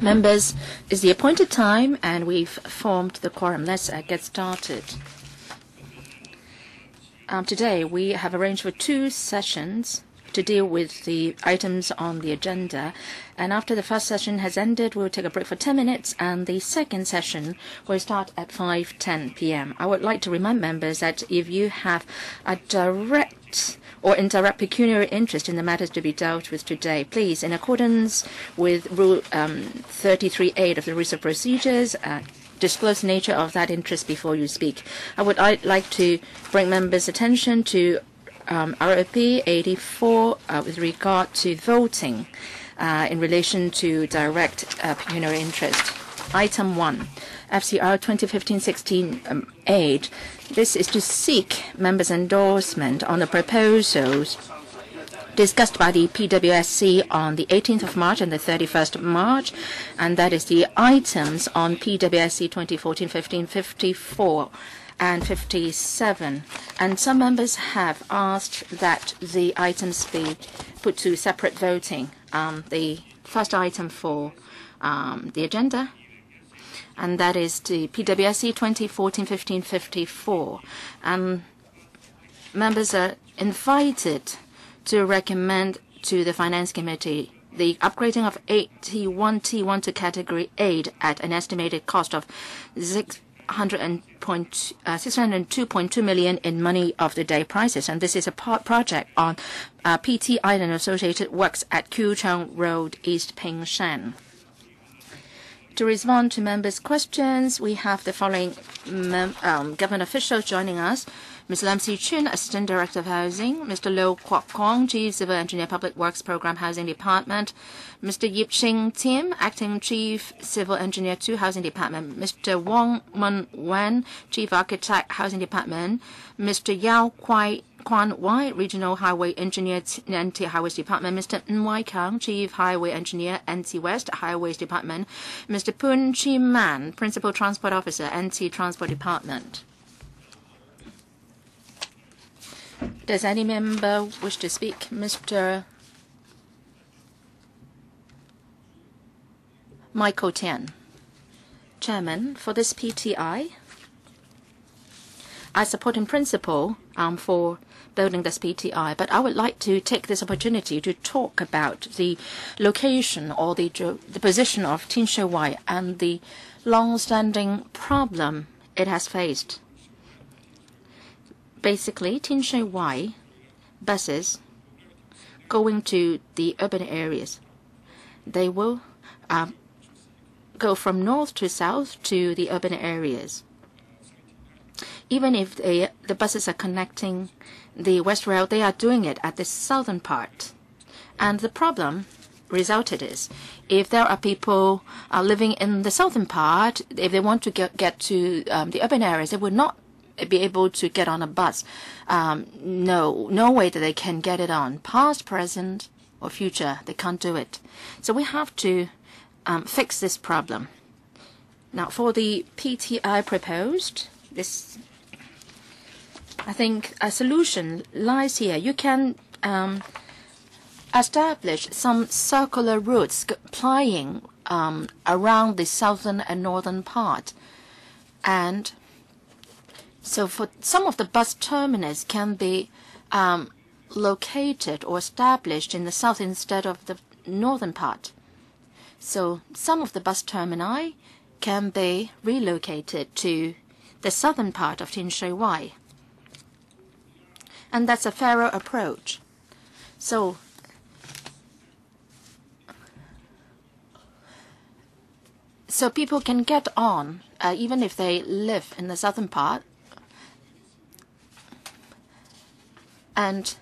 Members, it's the appointed time and we've formed the quorum. Let's get started. Today we have arranged for 2 sessions to deal with the items on the agenda. And after the first session has ended, we'll take a break for 10 minutes, and the second session will start at 5:10 p.m. I would like to remind members that if you have a direct or indirect pecuniary interest in the matters to be dealt with today, please, in accordance with Rule 33(8) of the Rules of Procedures, disclose the nature of that interest before you speak. I'd like to bring members' attention to ROP 84 with regard to voting in relation to direct pecuniary interest. Item 1, FCR 2015-16-8. This is to seek members' endorsement on the proposals discussed by the PWSC on the 18th of March and the 31st of March, and that is the items on PWSC 2014-15, 54 and 57. And some members have asked that the items be put to separate voting. The first item for the agenda, and that is the PWSC 2014-15, 54. Members are invited to recommend to the Finance Committee the upgrading of 81T1 to Category 8 at an estimated cost of 602.2 million in money of the day prices. And this is a project on PT Island Associated Works at Kuchang Road, East Pingshan. To respond to members' questions, we have the following government officials joining us. Ms. Lam Si-chun, Assistant Director of Housing. Mr. Lo Kwok Kong, Chief Civil Engineer, Public Works Program, Housing Department. Mr. Yip Ching Tim, Acting Chief Civil Engineer, 2 Housing Department. Mr. Wong Mun Wen, Chief Architect, Housing Department. Mr. Yao Kwan Wai, Regional Highway Engineer, NT Highways Department. Mr. Nwai Kang, Chief Highway Engineer, NT West Highways Department. Mr. Poon Chi Man, Principal Transport Officer, NT Transport Department. Does any member wish to speak? Mr. Michael Tian. Chairman, for this PTI, I support in principle for building this PTI, but I would like to take this opportunity to talk about the location or the position of Tin Shui Wai and the long-standing problem it has faced. Basically, Tin Shui Wai buses going to the urban areas, they will go from north to south to the urban areas. Even if the buses are connecting the West Rail, they are doing it at the southern part. And the problem resulted is, if there are people living in the southern part, if they want to get to the urban areas, they would not be able to get on a bus. No way that they can get it on. Past, present, or future, they can't do it. So we have to fix this problem. Now, for the PTI proposed, I think a solution lies here. You can establish some circular routes plying around the southern and northern part. And so for some of the bus terminus can be located or established in the south instead of the northern part. So some of the bus termini can be relocated to the southern part of Tin Shui Wai. And that's a fairer approach. So people can get on, even if they live in the southern part. And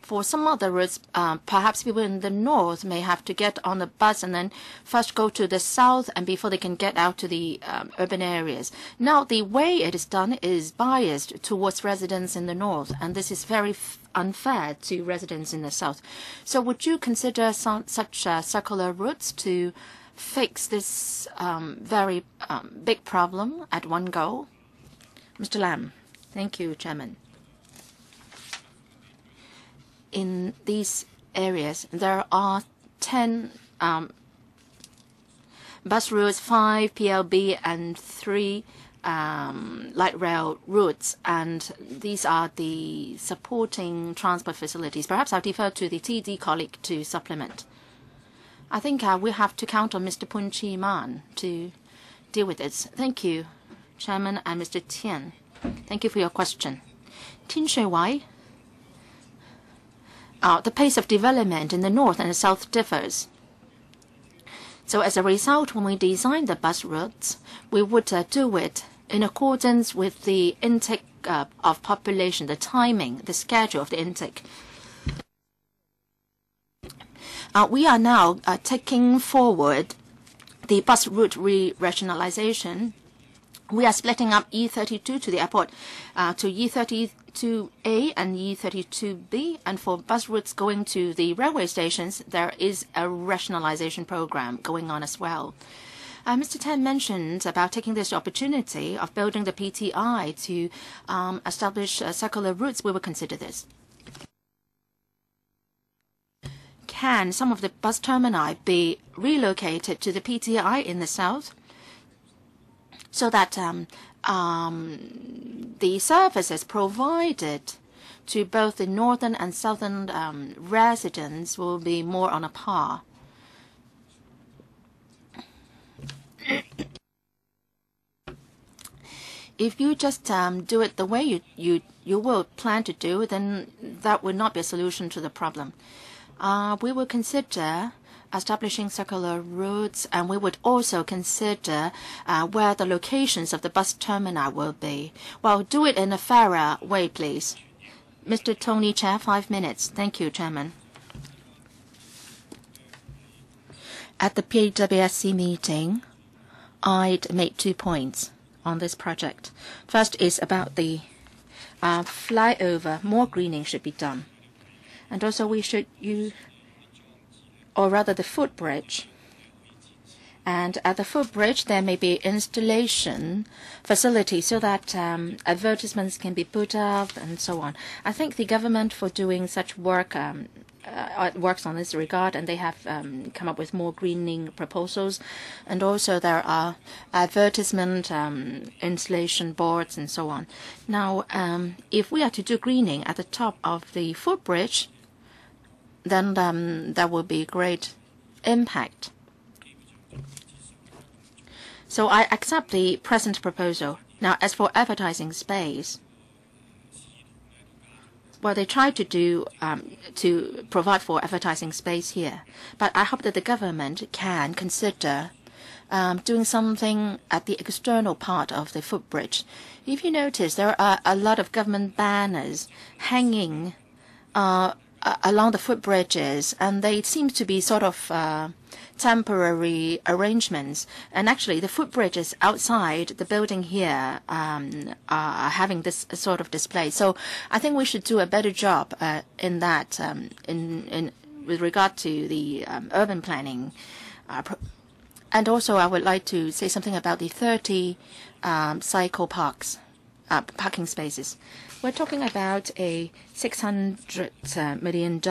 for some other routes, perhaps people in the north may have to get on the bus and then first go to the south, and before they can get out to the urban areas. Now, the way it is done is biased towards residents in the north, and this is very unfair to residents in the south. So would you consider such circular routes to fix this very big problem at one go? Mr. Lam. Thank you, Chairman. In these areas, there are 10 bus routes, 5 PLB and 3 light rail routes, and these are the supporting transport facilities. Perhaps I'll defer to the TD colleague to supplement. I think we have to count on Mr. Pun Chi Man to deal with this. Thank you, Chairman and Mr. Tian. Thank you for your question. Tin Shui Wai, the pace of development in the north and the south differs. So as a result, when we design the bus routes, we would do it in accordance with the intake of population, the timing, the schedule of the intake. We are now taking forward the bus route rationalization. We are splitting up E32 to the airport to E32A and E32B. And for bus routes going to the railway stations, there is a rationalization program going on as well. Mr. Tan mentioned about taking this opportunity of building the PTI to establish circular routes. We will consider this. Can some of the bus termini be relocated to the PTI in the south so that the services provided to both the northern and southern residents will be more on a par? If you just do it the way you will plan to do, then that would not be a solution to the problem. We will consider establishing circular routes, and we would also consider where the locations of the bus terminal will be. Well, do it in a fairer way, please. Mr. Tony Chair, 5 minutes. Thank you, Chairman. At the PWSC meeting, I'd made 2 points on this project. First is about the flyover. More greening should be done. And also we should use, or rather the footbridge. And at the footbridge, there may be installation facilities so that advertisements can be put up and so on. I think the government for doing such work works on this regard, and they have come up with more greening proposals. And also there are advertisement installation boards and so on. Now, if we are to do greening at the top of the footbridge, then there will be great impact. So I accept the present proposal. Now, as for advertising space, well, they try to do to provide for advertising space here, but I hope that the government can consider doing something at the external part of the footbridge. If you notice, there are a lot of government banners hanging along the footbridges, and they seem to be sort of temporary arrangements. And actually, the footbridges outside the building here are having this sort of display. So I think we should do a better job in that, with regard to the urban planning. And also, I would like to say something about the 30 cycle parking spaces. We're talking about a $600 million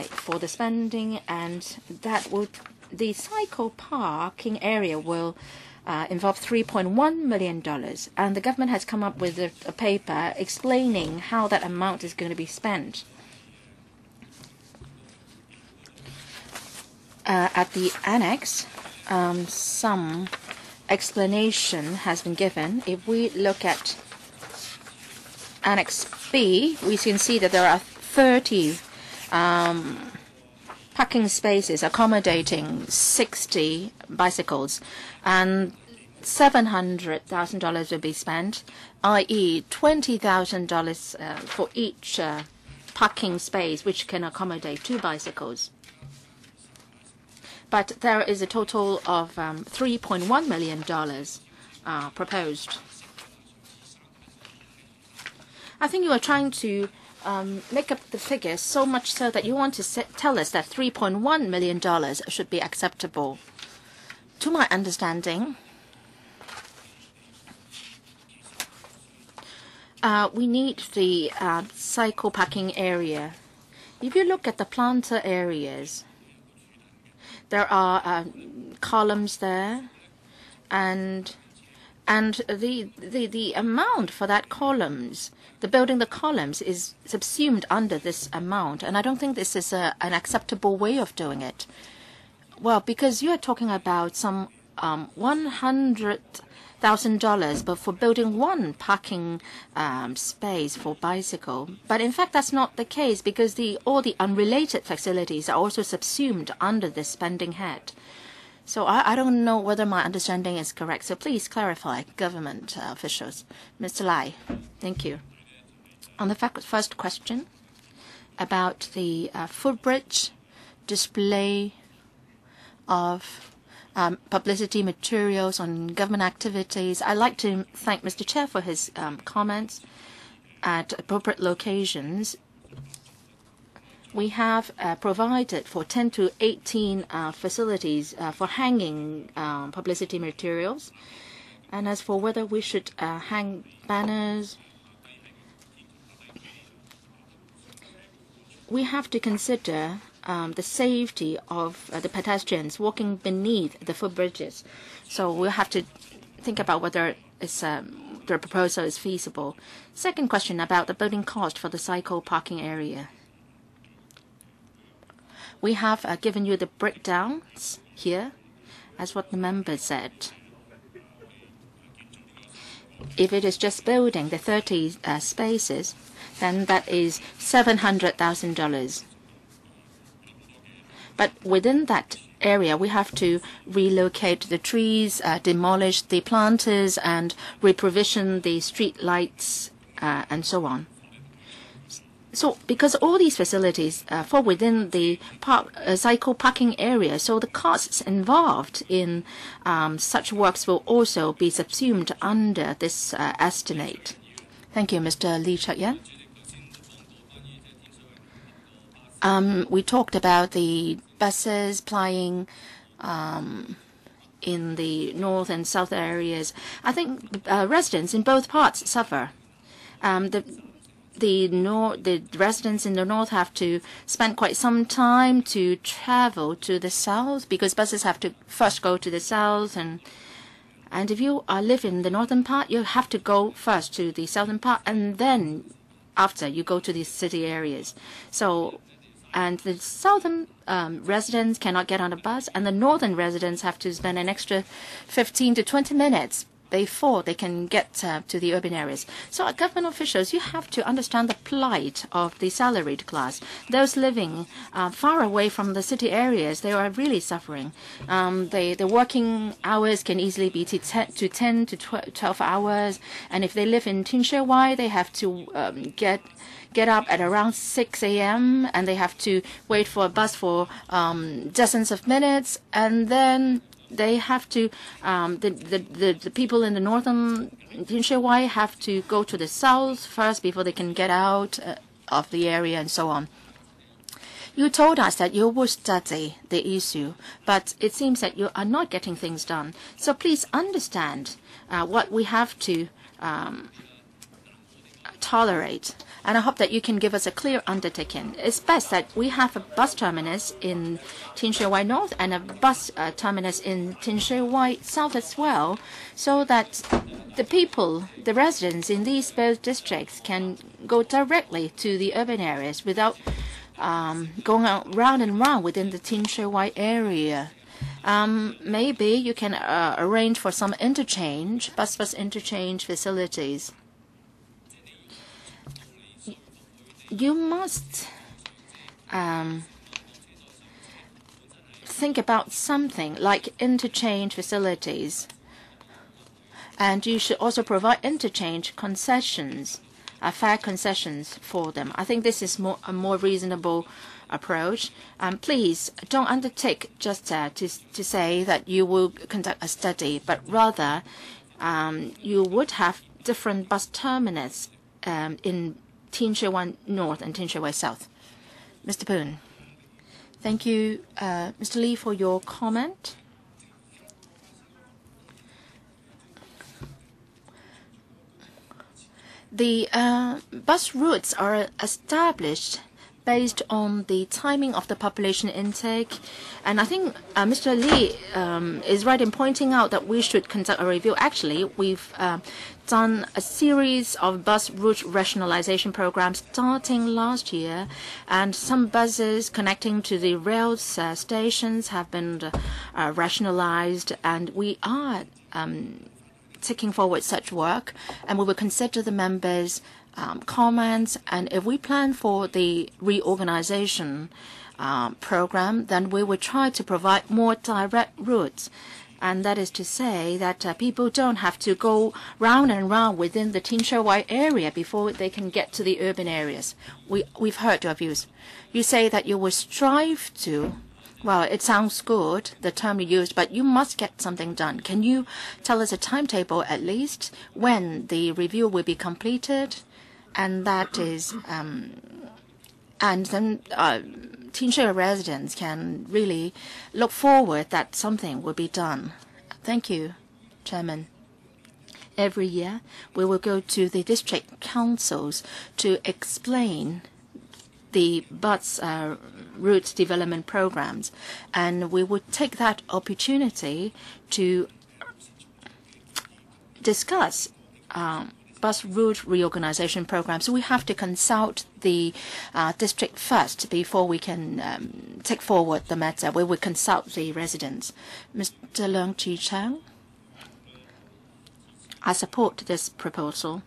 for the spending, and that would, the cycle parking area will involve $3.1 million. And the government has come up with a paper explaining how that amount is going to be spent. At the annex, some explanation has been given. If we look at Annex B, we can see that there are 30 parking spaces accommodating 60 bicycles, and $700,000 will be spent, i.e. $20,000 for each parking space, which can accommodate 2 bicycles. But there is a total of $3.1 million proposed. I think you are trying to make up the figures so much so that you want to tell us that $3.1 million should be acceptable. To my understanding, we need the cycle parking area. If you look at the planter areas, There are columns there, and the amount for that columns, the building the columns, is subsumed under this amount, and I don't think this is an acceptable way of doing it. Well, because you are talking about some $100,000, but for building one parking space for bicycle. But in fact, that's not the case, because all the unrelated facilities are also subsumed under this spending head. So I don't know whether my understanding is correct. So please clarify, government officials. Mr. Lai, thank you. On the first question about the footbridge display of publicity materials on government activities, I'd like to thank Mr. Chair for his comments. At appropriate locations, we have provided for 10 to 18 facilities for hanging publicity materials. And as for whether we should hang banners, we have to consider the safety of the pedestrians walking beneath the footbridges. So we'll have to think about whether the proposal is feasible. Second question about the building cost for the cycle parking area. We have given you the breakdowns here, as what the member said. If it is just building the 30 spaces, then that is $700,000. But within that area, we have to relocate the trees, demolish the planters, and reprovision the street lights, and so on. So because all these facilities fall within the cycle parking area, so the costs involved in such works will also be subsumed under this estimate. Thank you, Mr. Lee Chak-yan. We talked about the buses plying in the north and south areas. I think residents in both parts suffer. The residents in the north have to spend quite some time to travel to the south, because buses have to first go to the south, and if you live in the northern part, you have to go first to the southern part, and then after you go to the city areas. So, and the southern residents cannot get on a bus, and the northern residents have to spend an extra 15 to 20 minutes before they can get to the urban areas. So government officials, you have to understand the plight of the salaried class. Those living far away from the city areas, they are really suffering. The working hours can easily be to 10 to 12 hours. And if they live in Tin Shui Wai, they have to get up at around 6 a.m. and they have to wait for a bus for dozens of minutes, and then they have to the people in the northern Tin Shui Wai have to go to the south first before they can get out of the area, and so on. You told us that you will study the issue, but it seems that you are not getting things done. So please understand what we have to tolerate. And I hope that you can give us a clear undertaking. It's best that we have a bus terminus in Tin Shui Wai North and a bus terminus in Tin Shui Wai South as well, so that the people, the residents in these both districts can go directly to the urban areas without going round and round within the Tin Shui Wai area. Maybe you can arrange for some interchange, bus interchange facilities. You must think about something like interchange facilities, and you should also provide interchange concessions, fare concessions for them. I think this is a more reasonable approach. Please don't undertake just to say that you will conduct a study, but rather you would have different bus terminus in Tin Shui Wai North and Tin Shui Wai South. Mr. Poon. Thank you, Mr. Lee, for your comment. The bus routes are established based on the timing of the population intake. And I think Mr. Lee is right in pointing out that we should conduct a review. Actually, we've done a series of bus route rationalization programs starting last year, and some buses connecting to the rail stations have been rationalized, and we are taking forward such work, and we will consider the members' comments, and if we plan for the reorganization program, then we will try to provide more direct routes. And that is to say that people don't have to go round and round within the Tin Shui Wai area before they can get to the urban areas. We've heard your views. You say that you will strive to. Well, it sounds good, the term you used, but you must get something done. Can you tell us a timetable at least when the review will be completed? And that is, and then Tin Shui residents can really look forward that something will be done. Thank you, Chairman. Every year, we will go to the district councils to explain the bus route development programs, and we would take that opportunity to discuss bus route reorganization programs. So we have to consult the district first before we can take forward the matter. We will consult the residents. Mr. Leung Chi-Chang, I support this proposal.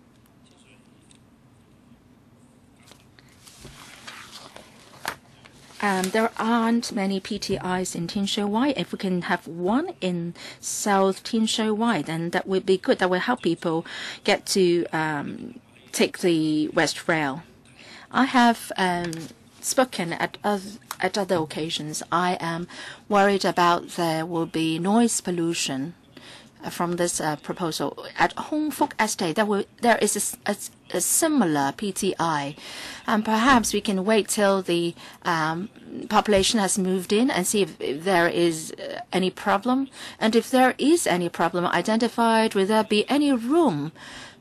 There aren't many PTIs in Tin Shui Wai. If we can have one in South Tin Shui Wai, then that would be good. That will help people get to take the West Rail. I have spoken at other occasions. I am worried about there will be noise pollution from this proposal. At Hong Fook Estate, there is a similar PTI, and perhaps we can wait till the population has moved in and see if there is any problem. And if there is any problem identified, will there be any room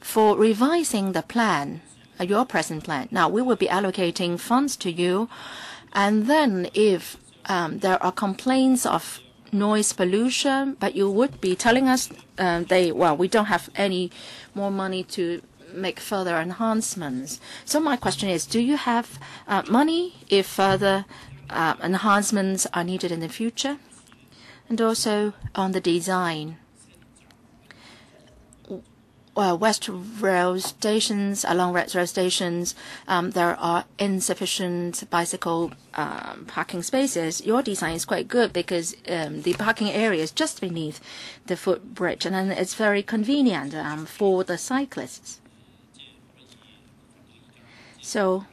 for revising the plan, your present plan? Now, we will be allocating funds to you, and then if there are complaints of noise pollution, but you would be telling us we don't have any more money to make further enhancements. So my question is, do you have money if further enhancements are needed in the future? And also on the design. West rail stations, along rail stations, there are insufficient bicycle parking spaces. Your design is quite good because the parking area is just beneath the footbridge, and then it's very convenient for the cyclists. So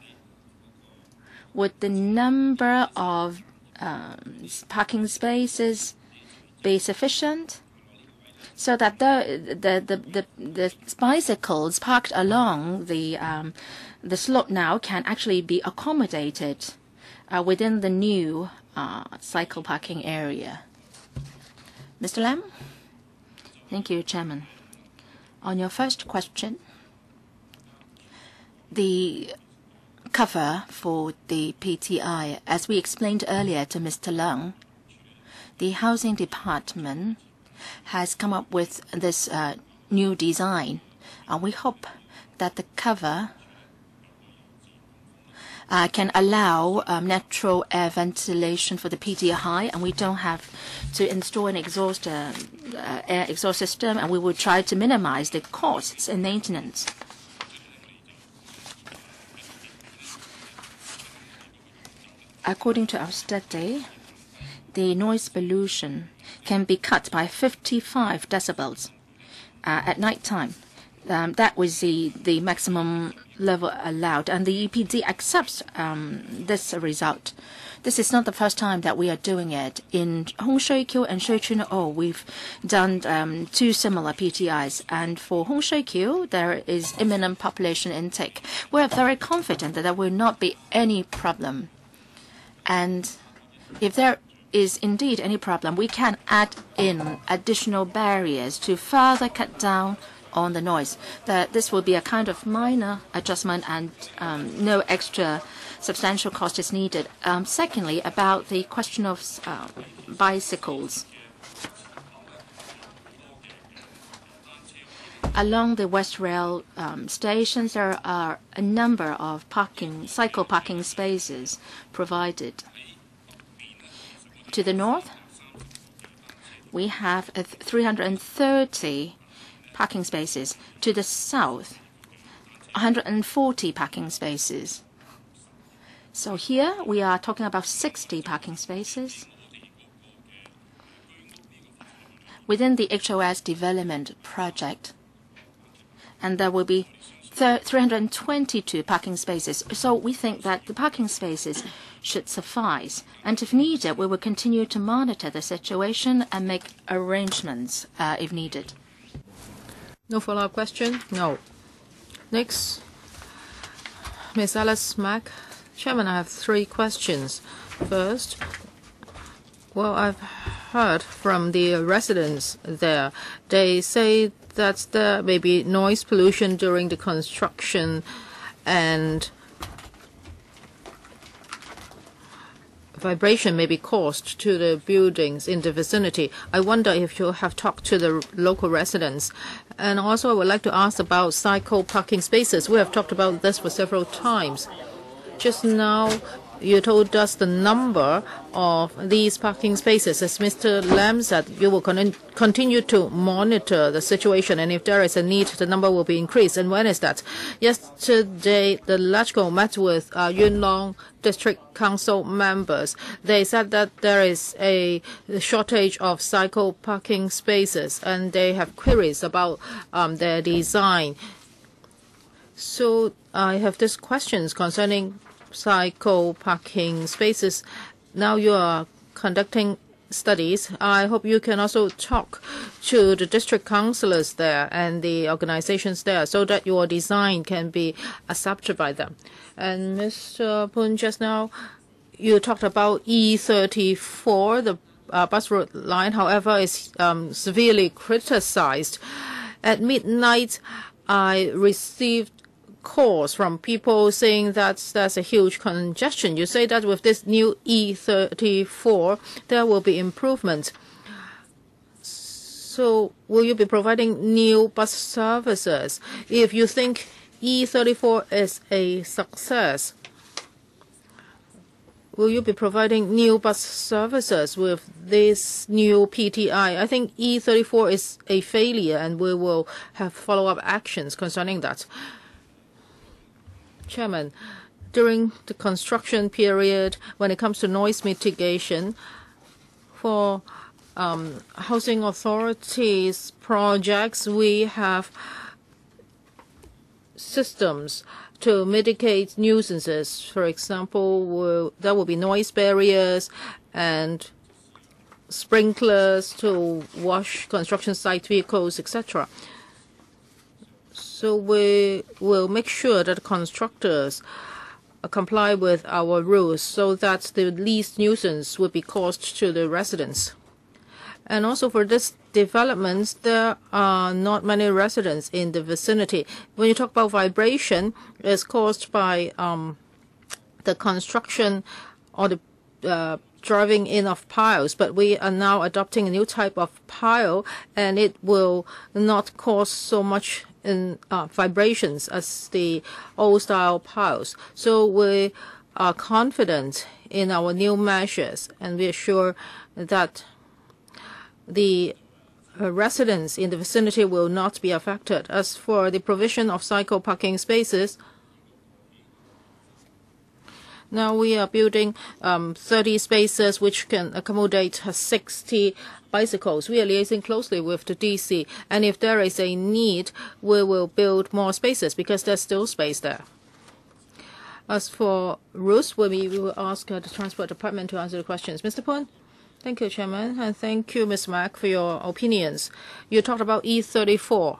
would the number of parking spaces be sufficient so that the bicycles parked along the slope now can actually be accommodated within the new cycle parking area? Mr. Lam? Thank you, Chairman. On your first question, the cover for the PTI, as we explained earlier to Mr. Leung, the Housing Department has come up with this new design. We hope that the cover can allow natural air ventilation for the PTI, and we don't have to install an air exhaust system, and we will try to minimize the costs and maintenance. According to our study, the noise pollution can be cut by 55 decibels at night time. That was the maximum level allowed, and the EPD accepts this result. This is not the first time that we are doing it. In Hong Shui Kiu and Shui Chun O, we've done two similar PTIs, and for Hong Shui Kiu, there is imminent population intake. We are very confident that there will not be any problem. And if there is indeed any problem, we can add in additional barriers to further cut down on the noise. That this will be a kind of minor adjustment and no extra substantial cost is needed. Secondly, about the question of bicycles. Along the West Rail stations, there are a number of cycle parking spaces provided. To the north, we have 330 parking spaces. To the south, 140 parking spaces. So here we are talking about 60 parking spaces. Within the HOS development project, and there will be 322 parking spaces. So we think that the parking spaces should suffice. And if needed, we will continue to monitor the situation and make arrangements if needed. No follow-up question? No. Next, Ms. Alice Mack. Chairman, I have 3 questions. First, well, I've heard from the residents there. They say that there may be noise pollution during the construction and vibration may be caused to the buildings in the vicinity. I wonder if you have talked to the local residents. And also I would like to ask about cycle parking spaces. We have talked about this for several times. Just now, you told us the number of these parking spaces. As Mr. Lam said, you will continue to monitor the situation, and if there is a need, the number will be increased. And when is that? Yesterday, the LegCo met with Yuen Long District Council members. They said that there is a shortage of cycle parking spaces, and they have queries about their design. So I have these questions concerning cycle parking spaces. Now you are conducting studies. I hope you can also talk to the district councillors there and the organizations there so that your design can be accepted by them. And Mr. Poon, just now you talked about E34, the bus route line, however, is severely criticized. At midnight, I received calls from people saying that there's a huge congestion. You say that with this new E34, there will be improvement. So will you be providing new bus services? If you think E34 is a success, will you be providing new bus services with this new PTI? I think E34 is a failure, and we will have follow-up actions concerning that. Chairman, during the construction period, when it comes to noise mitigation, for housing authorities projects, we have systems to mitigate nuisances. For example, there will be noise barriers and sprinklers to wash construction site vehicles, etc. So we will make sure that constructors comply with our rules so that the least nuisance will be caused to the residents. And also for this development, there are not many residents in the vicinity. When you talk about vibration, it's caused by the construction or the driving in of piles, but we are now adopting a new type of pile, and it will not cause so much in vibrations as the old-style piles. So we are confident in our new measures, and we are sure that the residents in the vicinity will not be affected. As for the provision of cycle parking spaces, now we are building 30 spaces which can accommodate 60 bicycles. We are liaising closely with the DC, and if there is a need, we will build more spaces because there's still space there. As for routes, we will ask the Transport Department to answer the questions. Mr. Poon? Thank you, Chairman, and thank you, Ms. Mack, for your opinions. You talked about E34.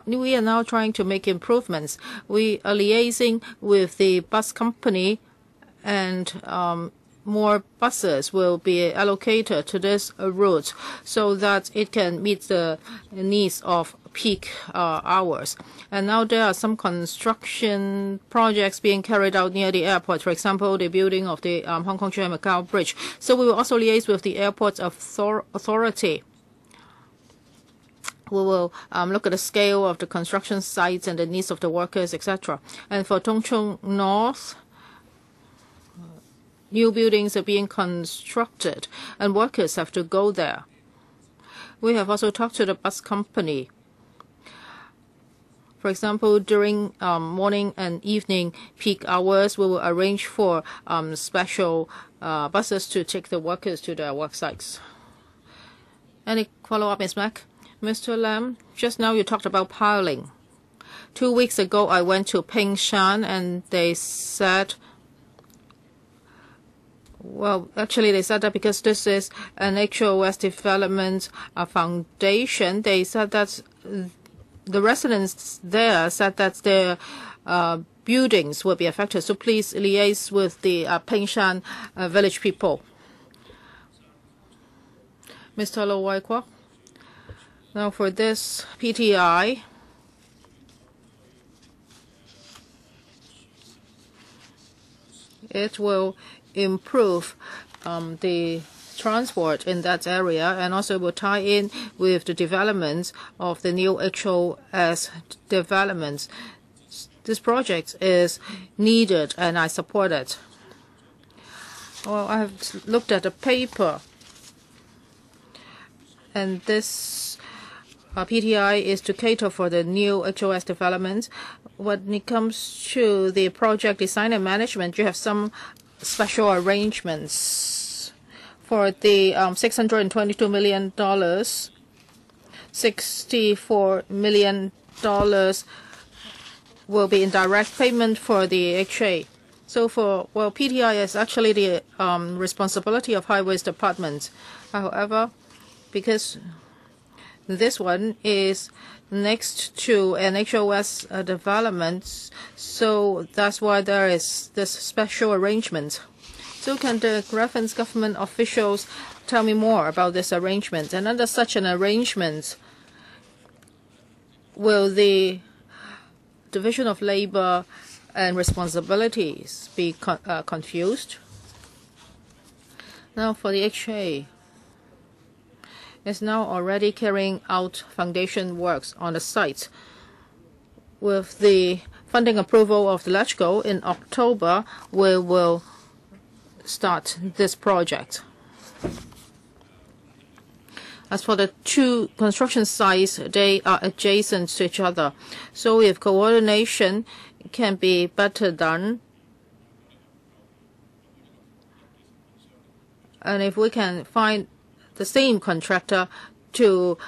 We are now trying to make improvements. We are liaising with the bus company, and more buses will be allocated to this route so that it can meet the needs of peak hours. And now there are some construction projects being carried out near the airport. For example, the building of the Hong Kong-Macau Bridge. So we will also liaise with the airport authority. We will look at the scale of the construction sites and the needs of the workers, etc. And for Tung Chung North, new buildings are being constructed and workers have to go there. We have also talked to the bus company. For example, during morning and evening peak hours, we will arrange for special buses to take the workers to their work sites. Any follow-up, Ms. Mack? Mr. Lam, just now you talked about piling. 2 weeks ago, I went to Pingshan and they said, well, actually they said that because this is an HOS development foundation, they said that the residents there said that their buildings will be affected. So please liaise with the Pingshan village people. Mr. Lo Wai Kwok. Now for this PTI, it will improve the transport in that area and also will tie in with the development of the new HOS developments. This project is needed and I support it. Well, I have looked at the paper and this PTI is to cater for the new HOS development. When it comes to the project design and management, you have some special arrangements. For the $622 million, $64 million will be in direct payment for the HA. So PTI is actually the responsibility of Highways Department. However, because this one is next to an HOS development, so that's why there is this special arrangement. So can the reference government officials tell me more about this arrangement? And under such an arrangement, will the division of labor and responsibilities be confused? Now for the HA, is now already carrying out foundation works on the site. With the funding approval of the LegCo in October, we will start this project. As for the two construction sites, they are adjacent to each other. So if coordination can be better done, and if we can find the same contractor to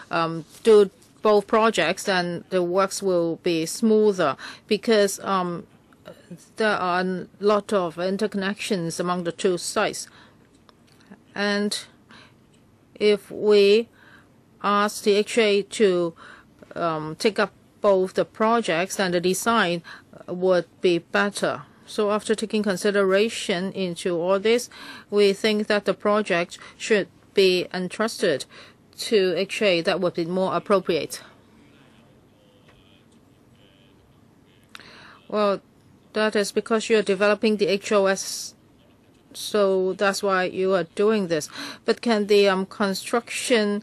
do both projects, then the works will be smoother because there are a lot of interconnections among the two sites. And if we ask the HA to take up both the projects, then the design would be better. So after taking consideration into all this, we think that the project should be entrusted to HA. That would be more appropriate. Well, that is because you are developing the HOS, so that's why you are doing this. But can the construction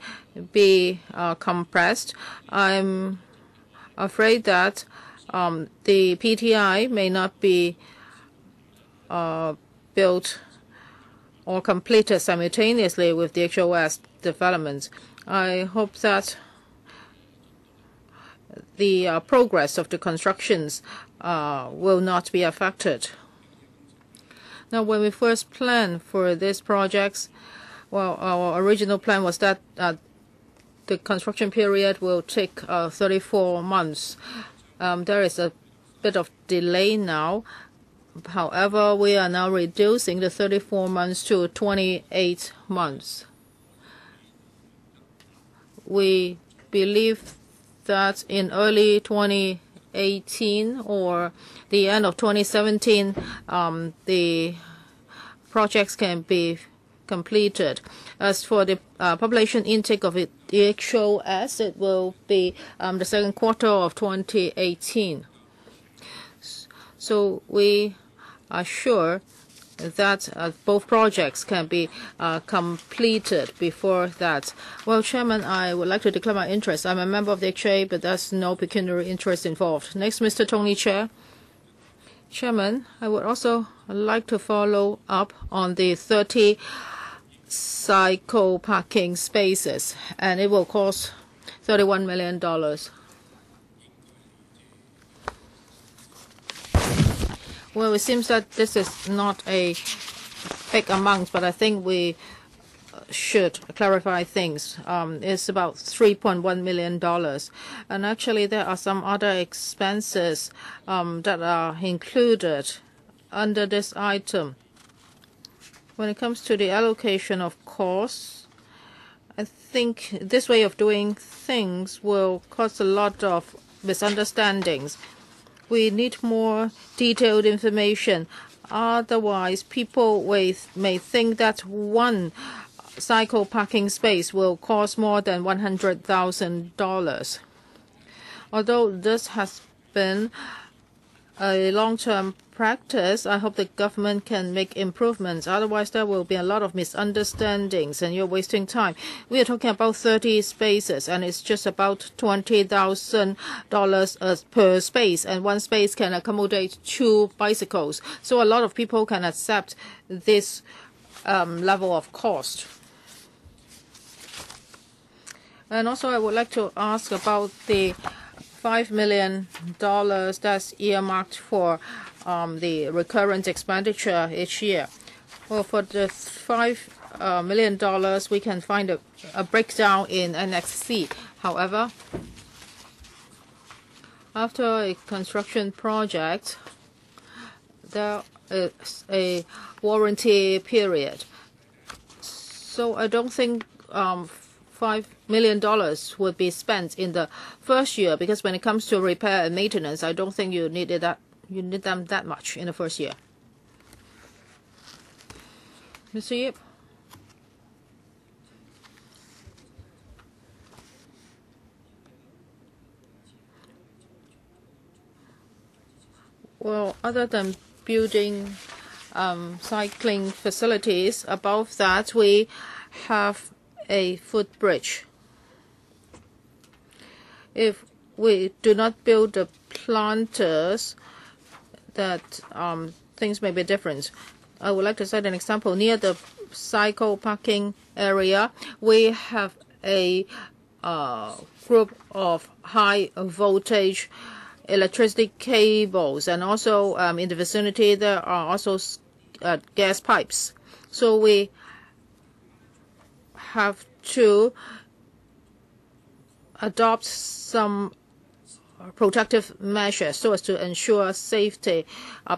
be compressed? I'm afraid that the PTI may not be built or completed simultaneously with the HOS development. I hope that the progress of the constructions will not be affected. Now, when we first planned for these projects, well, our original plan was that the construction period will take 34 months. There is a bit of delay now. However, we are now reducing the 34 months to 28 months. We believe that in early 2018 or the end of 2017, the projects can be completed. As for the population intake of the HOS, it will be the second quarter of 2018. So we are sure that both projects can be completed before that. Well, Chairman, I would like to declare my interest. I'm a member of the HA, but there's no pecuniary interest involved. Next, Mr. Tony Chair. Chairman, I would also like to follow up on the 30 cycle parking spaces, and it will cost $31 million. Well, it seems that this is not a big amount, but I think we should clarify things. It's about $3.1 million. And actually, there are some other expenses that are included under this item. When it comes to the allocation of costs, I think this way of doing things will cause a lot of misunderstandings. We need more detailed information. Otherwise, people may think that one cycle parking space will cost more than $100,000. Although this has been a long-term practice, I hope the government can make improvements. Otherwise, there will be a lot of misunderstandings and you're wasting time. We are talking about 30 spaces and it's just about $20,000 per space, and one space can accommodate 2 bicycles. So a lot of people can accept this level of cost. And also, I would like to ask about the $5 million that's earmarked for the recurrent expenditure each year. Well, for the $5 million, we can find a breakdown in NXC. However, after a construction project, there is a warranty period. So I don't think $5 million would be spent in the first year, because when it comes to repair and maintenance, I don't think you need them that much in the first year. Mr. Yip. Well, other than building cycling facilities, above that we have a footbridge. If we do not build the planters, that things may be different. I would like to cite an example. Near the cycle parking area, we have a group of high voltage electricity cables, and also in the vicinity there are also gas pipes. So we have to adopt some protective measures so as to ensure safety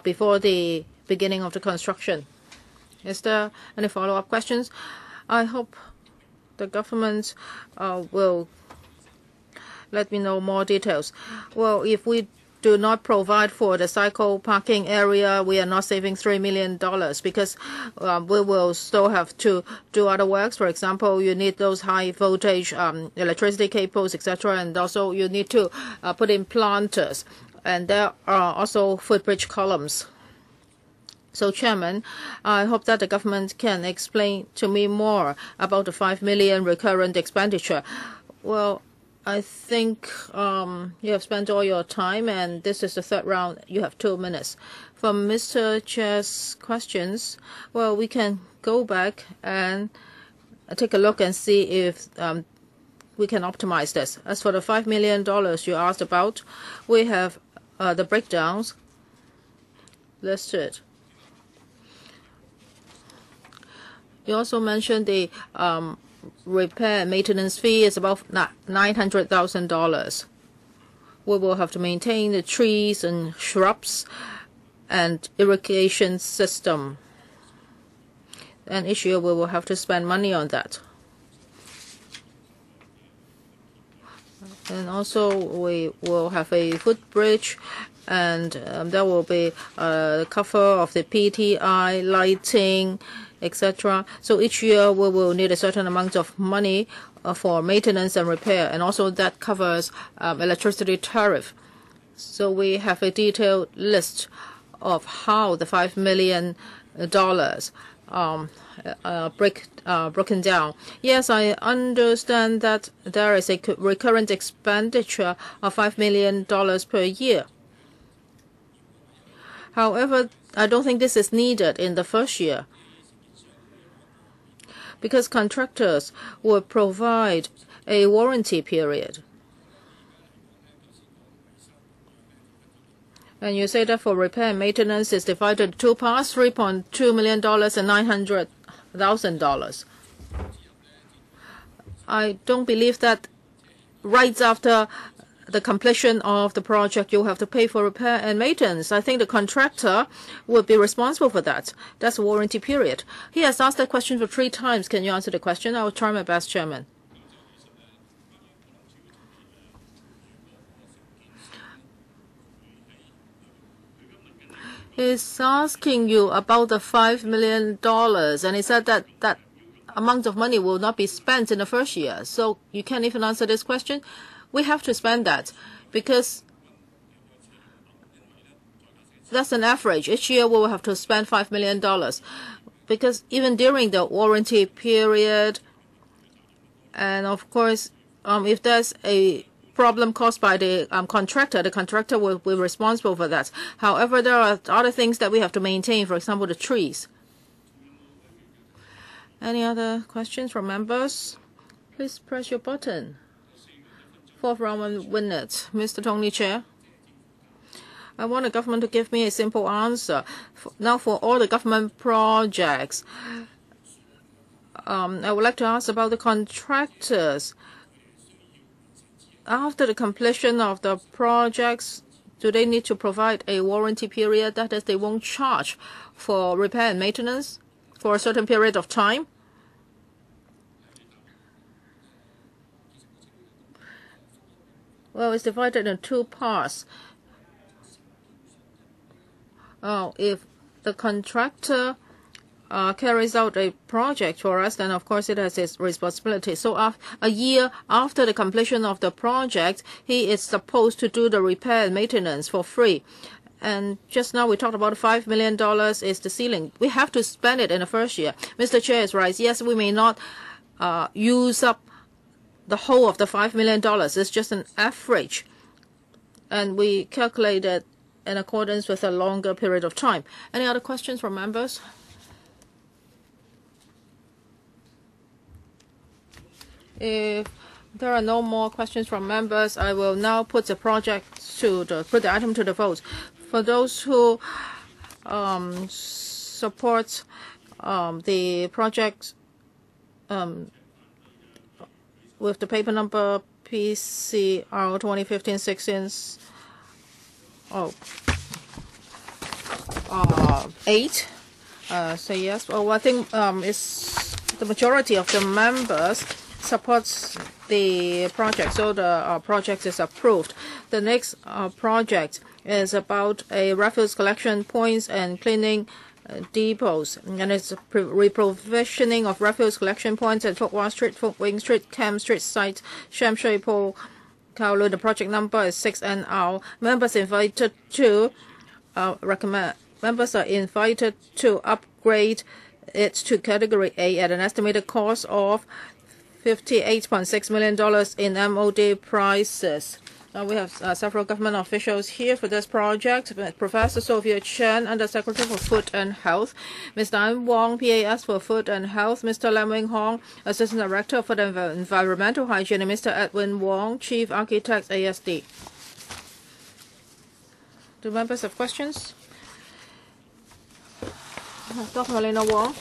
before the beginning of the construction. Is there any follow-up questions? I hope the government will let me know more details. Well, if we do not provide for the cycle parking area, we are not saving $3 million, because we will still have to do other works. For example, you need those high voltage electricity cables, etc., and also you need to put in planters, and there are also footbridge columns. So, Chairman, I hope that the government can explain to me more about the $5 million recurrent expenditure. Well, I think you have spent all your time, and this is the third round. You have 2 minutes. From Mr. Chair's questions, well, we can go back and take a look and see if we can optimize this. As for the $5 million you asked about, we have the breakdowns listed. You also mentioned the repair and maintenance fee is about $900,000. We will have to maintain the trees and shrubs and irrigation system. And each year we will have to spend money on that. And also we will have a footbridge and there will be a cover of the PTI, lighting, etc. So each year we will need a certain amount of money for maintenance and repair, and also that covers electricity tariff. So we have a detailed list of how the $5 million broken down. Yes, I understand that there is a recurrent expenditure of $5 million per year. However, I don't think this is needed in the first year, because contractors will provide a warranty period. And you say that for repair and maintenance is divided in two parts, $3.2 million and $900,000. I don't believe that right after the completion of the project you have to pay for repair and maintenance. I think the contractor will be responsible for that. That's a warranty period. He has asked that question for 3 times. Can you answer the question? I will try my best, Chairman. He's asking you about the $5 million, and he said that that amount of money will not be spent in the first year. So you can't even answer this question. We have to spend that because that's an average. Each year we will have to spend $5 million because even during the warranty period, and of course, if there's a problem caused by the contractor will be responsible for that. However, there are other things that we have to maintain, for example, the trees. Any other questions from members? Please press your button. 4th round 1 minute. Mr. Tony Chair. I want the government to give me a simple answer. Now for all the government projects, I would like to ask about the contractors. After the completion of the projects, do they need to provide a warranty period? That is, they won't charge for repair and maintenance for a certain period of time? Well, it's divided in 2 parts. If the contractor carries out a project for us, then of course it has its responsibility. So a year after the completion of the project, he is supposed to do the repair and maintenance for free. And just now we talked about $5 million is the ceiling. We have to spend it in the first year. Mr. Chair is right. Yes, we may not use up the whole of the $5 million. It's just an average. And we calculated in accordance with a longer period of time. Any other questions from members? If there are no more questions from members, I will now put the put the item to the vote. For those who support the project with the paper number PCR 2015-16 8, say yes. Well, I think it's the majority of the members supports the project, so the project is approved. The next project is about a refuse collection points and cleaning depots, and it's reprovisioning of refuse collection points at Fuk Wah Street, Fuk Wing Street, Kam Street site, Sham Shui Po, Kowloon. The project number is 6NR. Members invited to members are invited to upgrade it to Category A at an estimated cost of $58.6 million in MOD prices. We have several government officials here for this project. Professor Sophia Chen, Under Secretary for Food and Health. Mr. An Wong, PAS for Food and Health. Mr. Lam Wing Hong, Assistant Director for the Environmental Hygiene. And Mr. Edwin Wong, Chief Architect, ASD. Do members have questions? Dr. Helena Wong.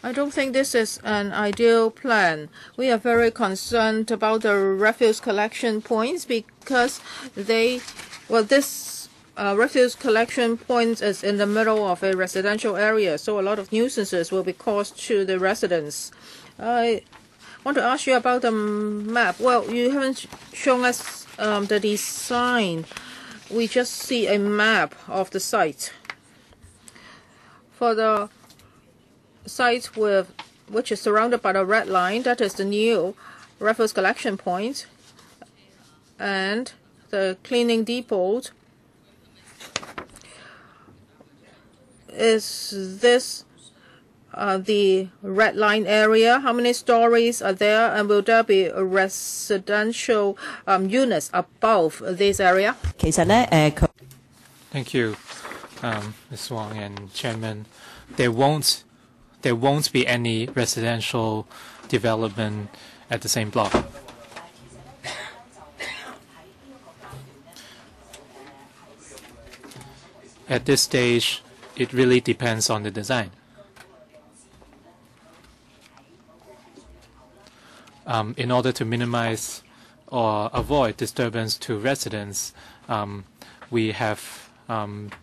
I don't think this is an ideal plan. We are very concerned about the refuse collection points because this refuse collection point is in the middle of a residential area, so a lot of nuisances will be caused to the residents. want to ask you about the map. Well, you haven't shown us the design. We just see a map of the site. For the site which is surrounded by the red line, that is the new refuse collection point, and the cleaning depot. Is this the red line area? How many stories are there, and will there be residential units above this area? Thank you, Ms. Wong and Chairman. There won't be any residential development at the same block. At this stage, it really depends on the design. In order to minimize or avoid disturbance to residents, we have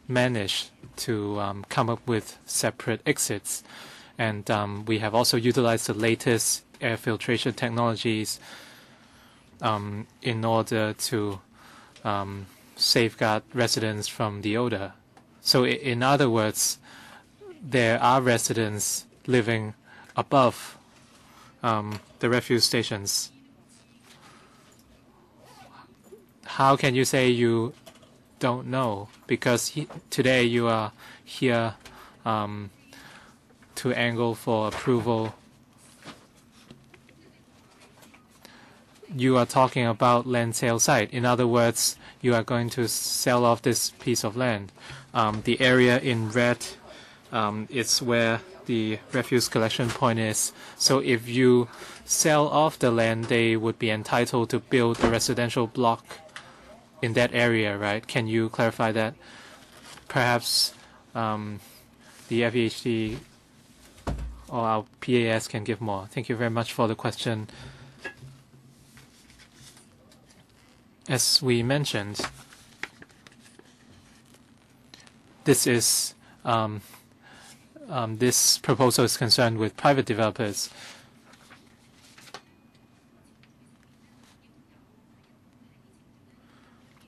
managed to come up with separate exits, and we have also utilized the latest air filtration technologies in order to safeguard residents from the odor. So in other words, there are residents living above the refuse stations. How can you say you don't know? Because today you are here to angle for approval. You are talking about land sale site. In other words, you are going to sell off this piece of land. The area in red is where the refuse collection point is. So if you sell off the land, they would be entitled to build a residential block in that area, right? Can you clarify that? Perhaps the FEHD or our PAS can give more. Thank you very much for the question. As we mentioned, this proposal is concerned with private developers.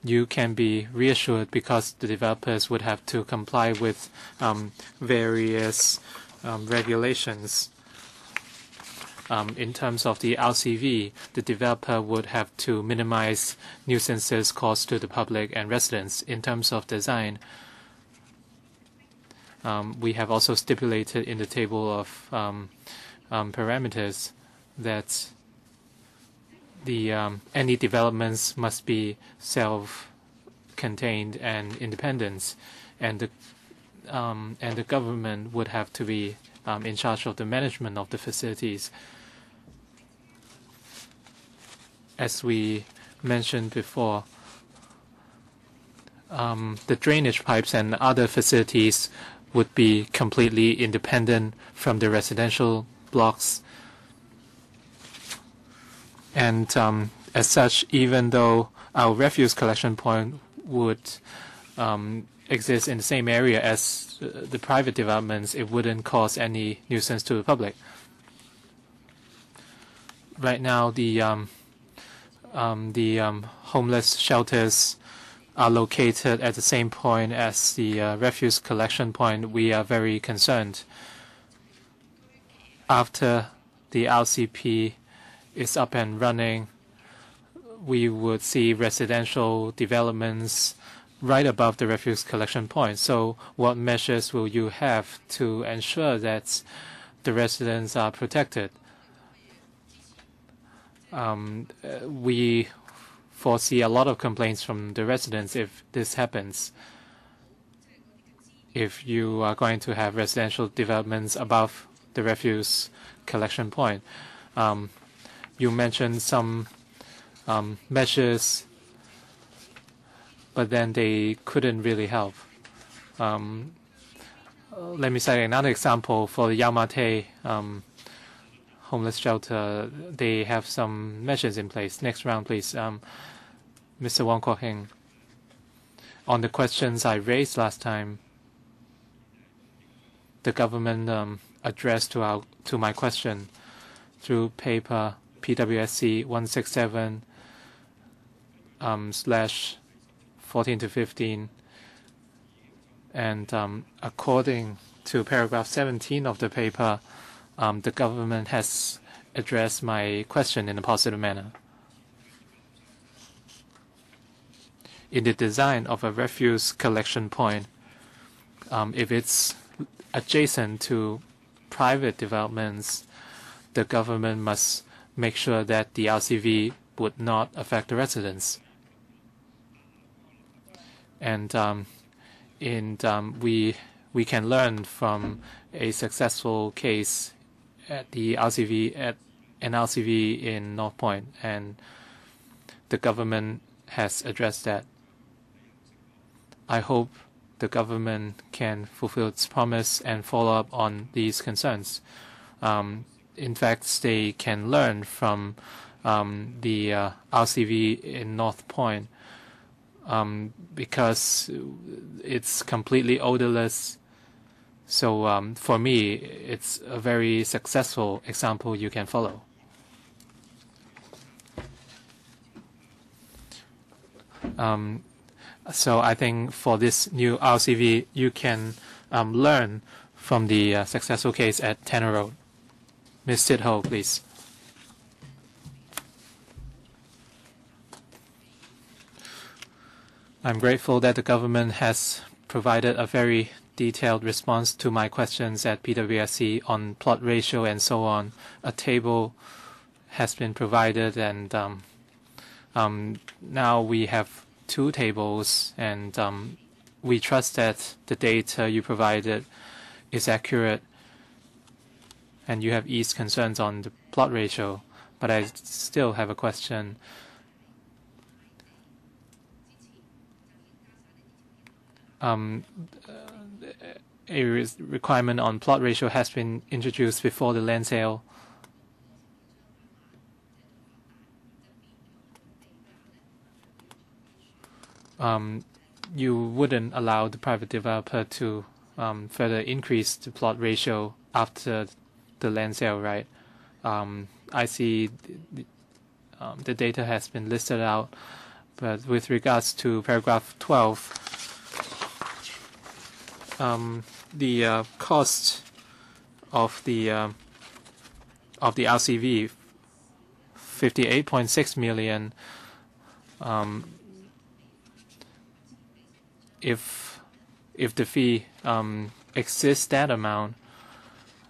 You can be reassured because the developers would have to comply with various regulations. In terms of the LCV, the developer would have to minimize nuisances caused to the public and residents. In terms of design, we have also stipulated in the table of parameters that any developments must be self-contained and independent, and the government would have to be in charge of the management of the facilities. As we mentioned before, the drainage pipes and other facilities would be completely independent from the residential blocks. And as such, even though our refuse collection point would exist in the same area as the private developments, it wouldn't cause any nuisance to the public. Right now, the homeless shelters are located at the same point as the refuse collection point. We are very concerned. After the RCP is up and running, we would see residential developments right above the refuse collection point. So what measures will you have to ensure that the residents are protected? We foresee a lot of complaints from the residents if this happens. If you are going to have residential developments above the refuse collection point. You mentioned some measures, but then they couldn't really help. Let me cite another example. For the Yau Ma Tei homeless shelter, they have some measures in place. Next round, please. Mr. Wong Kwok Heng. On the questions I raised last time, the government addressed to my question through paper PWSC 167 slash 14 to 15. And according to paragraph 17 of the paper, the government has addressed my question in a positive manner. In the design of a refuse collection point, if it's adjacent to private developments, the government must make sure that the RCV would not affect the residents. And we can learn from a successful case at the RCV at an RCV in North Point, and the government has addressed that. I hope the government can fulfill its promise and follow up on these concerns. In fact, they can learn from the RCV in North Point because it's completely odorless. So for me, it's a very successful example you can follow. So I think for this new RCV, you can learn from the successful case at Tanner Road. Ms. Titho, please. I'm grateful that the government has provided a very detailed response to my questions at PWSC on plot ratio and so on. A table has been provided, and now we have 2 tables, and we trust that the data you provided is accurate, and you have eased concerns on the plot ratio. But I still have a question. A requirement on plot ratio has been introduced before the land sale. You wouldn't allow the private developer to further increase the plot ratio after the land sale, right? I see the data has been listed out, but with regards to paragraph 12, the cost of the RCV, 58.6 million. If the fee exceeds that amount,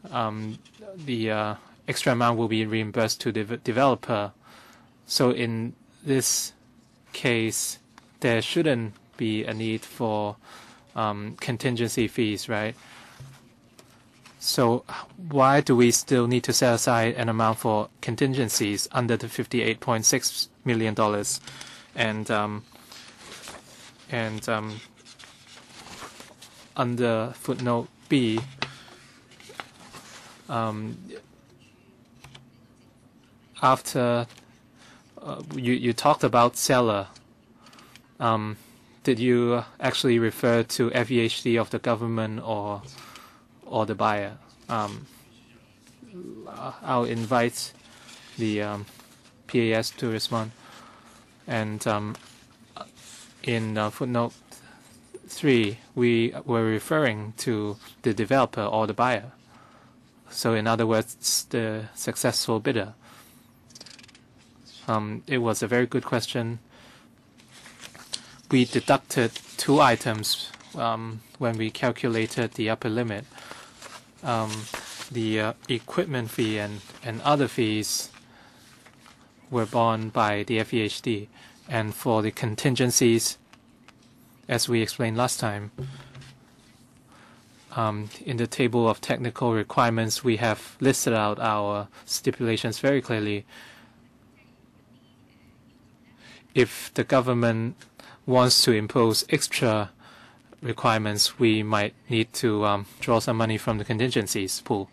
the extra amount will be reimbursed to the developer. So in this case, there shouldn't be a need for contingency fees, right? So why do we still need to set aside an amount for contingencies under the $58.6 million? And under footnote B, after you talked about seller, did you actually refer to FEHD of the government or the buyer? I'll invite the PAS to respond. And in footnote 3, we were referring to the developer or the buyer. So in other words, the successful bidder. It was a very good question. We deducted 2 items when we calculated the upper limit. The equipment fee and other fees were borne by the FEHD. And for the contingencies, as we explained last time, in the table of technical requirements, we have listed out our stipulations very clearly. If the government wants to impose extra requirements, we might need to draw some money from the contingencies pool.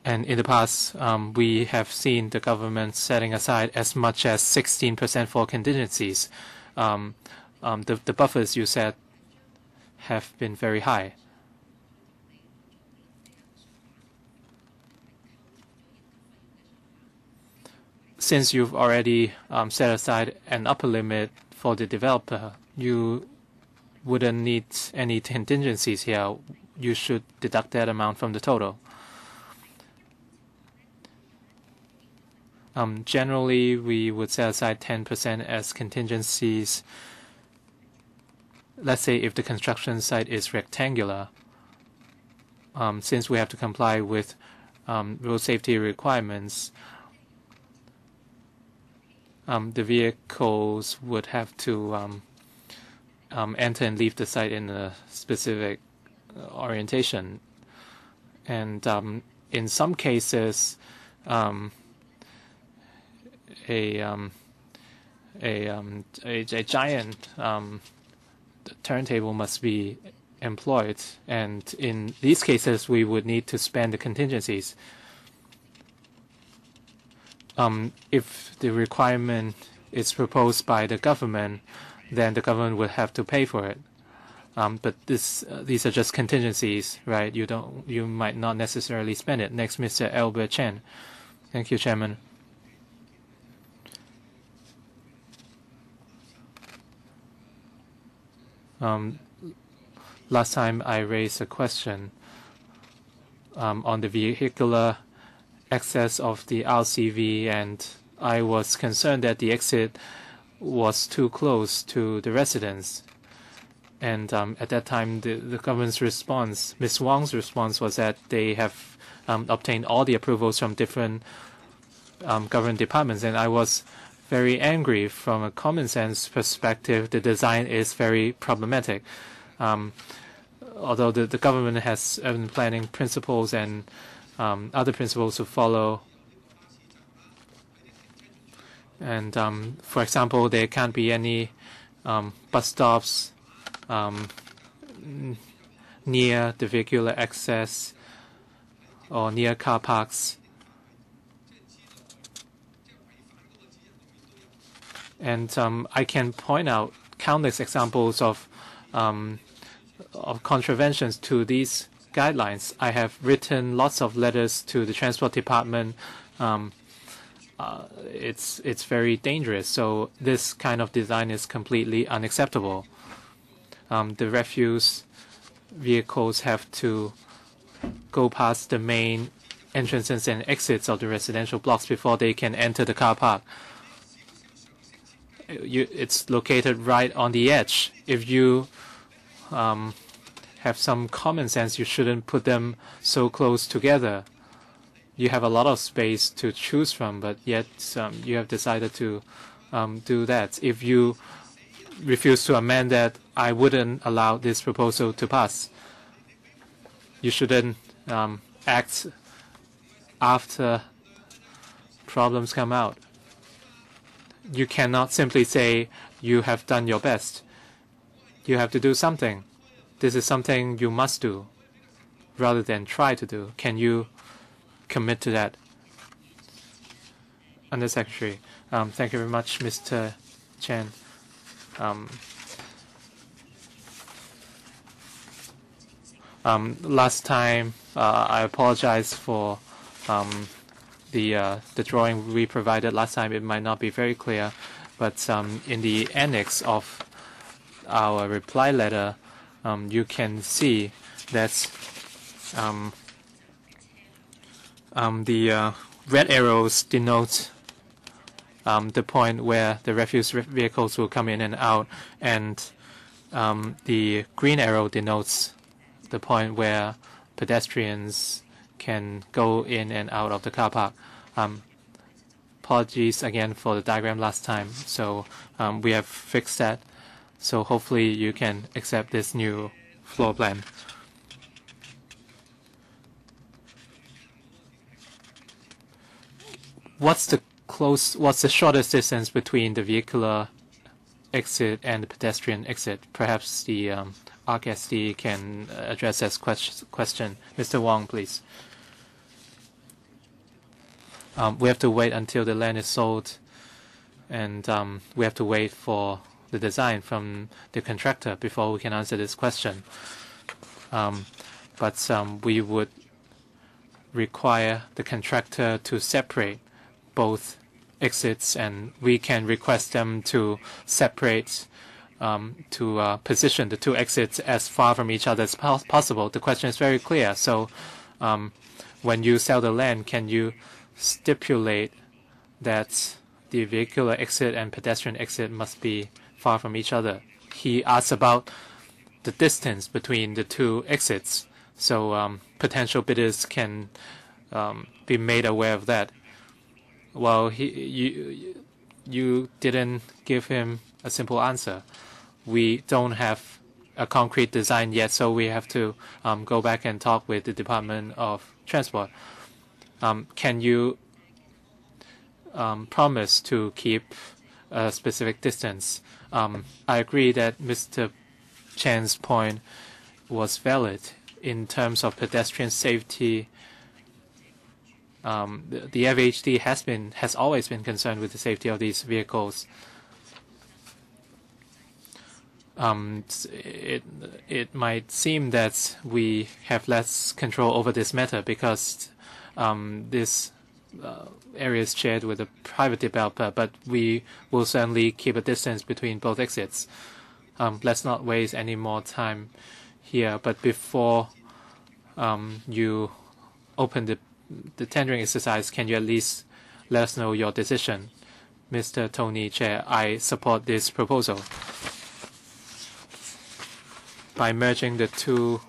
And in the past, we have seen the government setting aside as much as 16% for contingencies. The buffers you said have been very high. since you've already set aside an upper limit for the developer, you wouldn't need any contingencies here. You should deduct that amount from the total. Generally, we would set aside 10% as contingencies. Let's say if the construction site is rectangular, since we have to comply with road safety requirements, the vehicles would have to enter and leave the site in a specific orientation. And in some cases, a giant turntable must be employed, and in these cases we would need to spend the contingencies. If the requirement is proposed by the government, then the government would have to pay for it. But these are just contingencies, right? You might not necessarily spend it. Next, Mr. Albert Chen. Thank you, Chairman. Last time I raised a question on the vehicular access of the RCV, and I was concerned that the exit was too close to the residents. And at that time, the government's response, Ms. Wang's response, was that they have obtained all the approvals from different government departments. And I was very angry. From a common sense perspective, the design is very problematic. Although the government has urban planning principles and other principles to follow. And for example, there can't be any bus stops near the vehicular access or near car parks. And I can point out countless examples of contraventions to these guidelines. I have written lots of letters to the Transport Department. It's very dangerous. So this kind of design is completely unacceptable. The refuse vehicles have to go past the main entrances and exits of the residential blocks before they can enter the car park. It's located right on the edge. If you have some common sense, you shouldn't put them so close together. You have a lot of space to choose from, but yet you have decided to do that. If you refuse to amend that, I wouldn't allow this proposal to pass. You shouldn't act after problems come out. You cannot simply say you have done your best. You have to do something. This is something you must do rather than try to do. Can you commit to that? Undersecretary. Thank you very much, Mr. Chen. Last time, I apologize for the drawing we provided last time. It might not be very clear, but in the annex of our reply letter, you can see that the red arrows denote the point where the refuse vehicles will come in and out, and the green arrow denotes the point where pedestrians can go in and out of the car park. Apologies again for the diagram last time. So we have fixed that. So hopefully you can accept this new floor plan. What's the shortest distance between the vehicular exit and the pedestrian exit? Perhaps the ArcSD can address this question. Mr. Wong, please. We have to wait until the land is sold, and we have to wait for the design from the contractor before we can answer this question. But we would require the contractor to separate both exits, and we can request them to separate, to position the two exits as far from each other as possible. The question is very clear. So when you sell the land, can you stipulate that the vehicular exit and pedestrian exit must be far from each other? He asked about the distance between the two exits, so potential bidders can be made aware of that. Well, you didn't give him a simple answer. We don't have a concrete design yet, so we have to go back and talk with the Department of Transport. Can you promise to keep a specific distance? I agree that Mr. Chan's point was valid in terms of pedestrian safety. The FHD has always been concerned with the safety of these vehicles. It might seem that we have less control over this matter because this area is shared with a private developer, but we will certainly keep a distance between both exits. Let's not waste any more time here. But before you open the tendering exercise, can you at least let us know your decision? Mr. Tony Chair, I support this proposal. By merging the two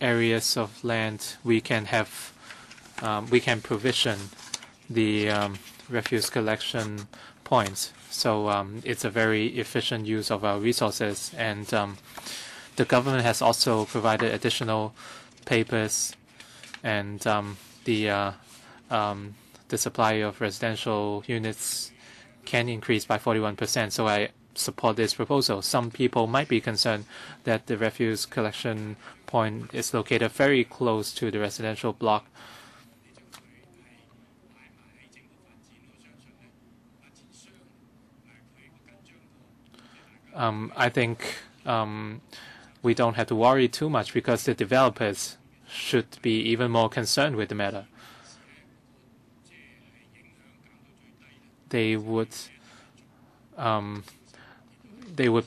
areas of land, we can provision the refuse collection points. So it's a very efficient use of our resources, and the government has also provided additional papers, and the supply of residential units can increase by 41%. So I support this proposal. Some people might be concerned that the refuse collection point is located very close to the residential block. I think we don't have to worry too much because the developers should be even more concerned with the matter. They would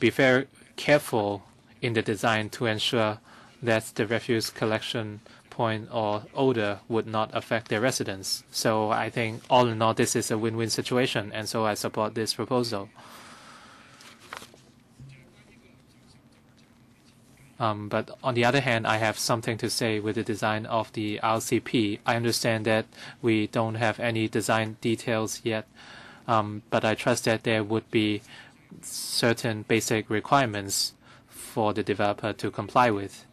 be very careful in the design to ensure that the refuse collection point or odor would not affect their residents. So I think all in all, this is a win-win situation, and so I support this proposal. But on the other hand, I have something to say with the design of the RCP. I understand that we don't have any design details yet, but I trust that there would be certain basic requirements for the developer to comply with.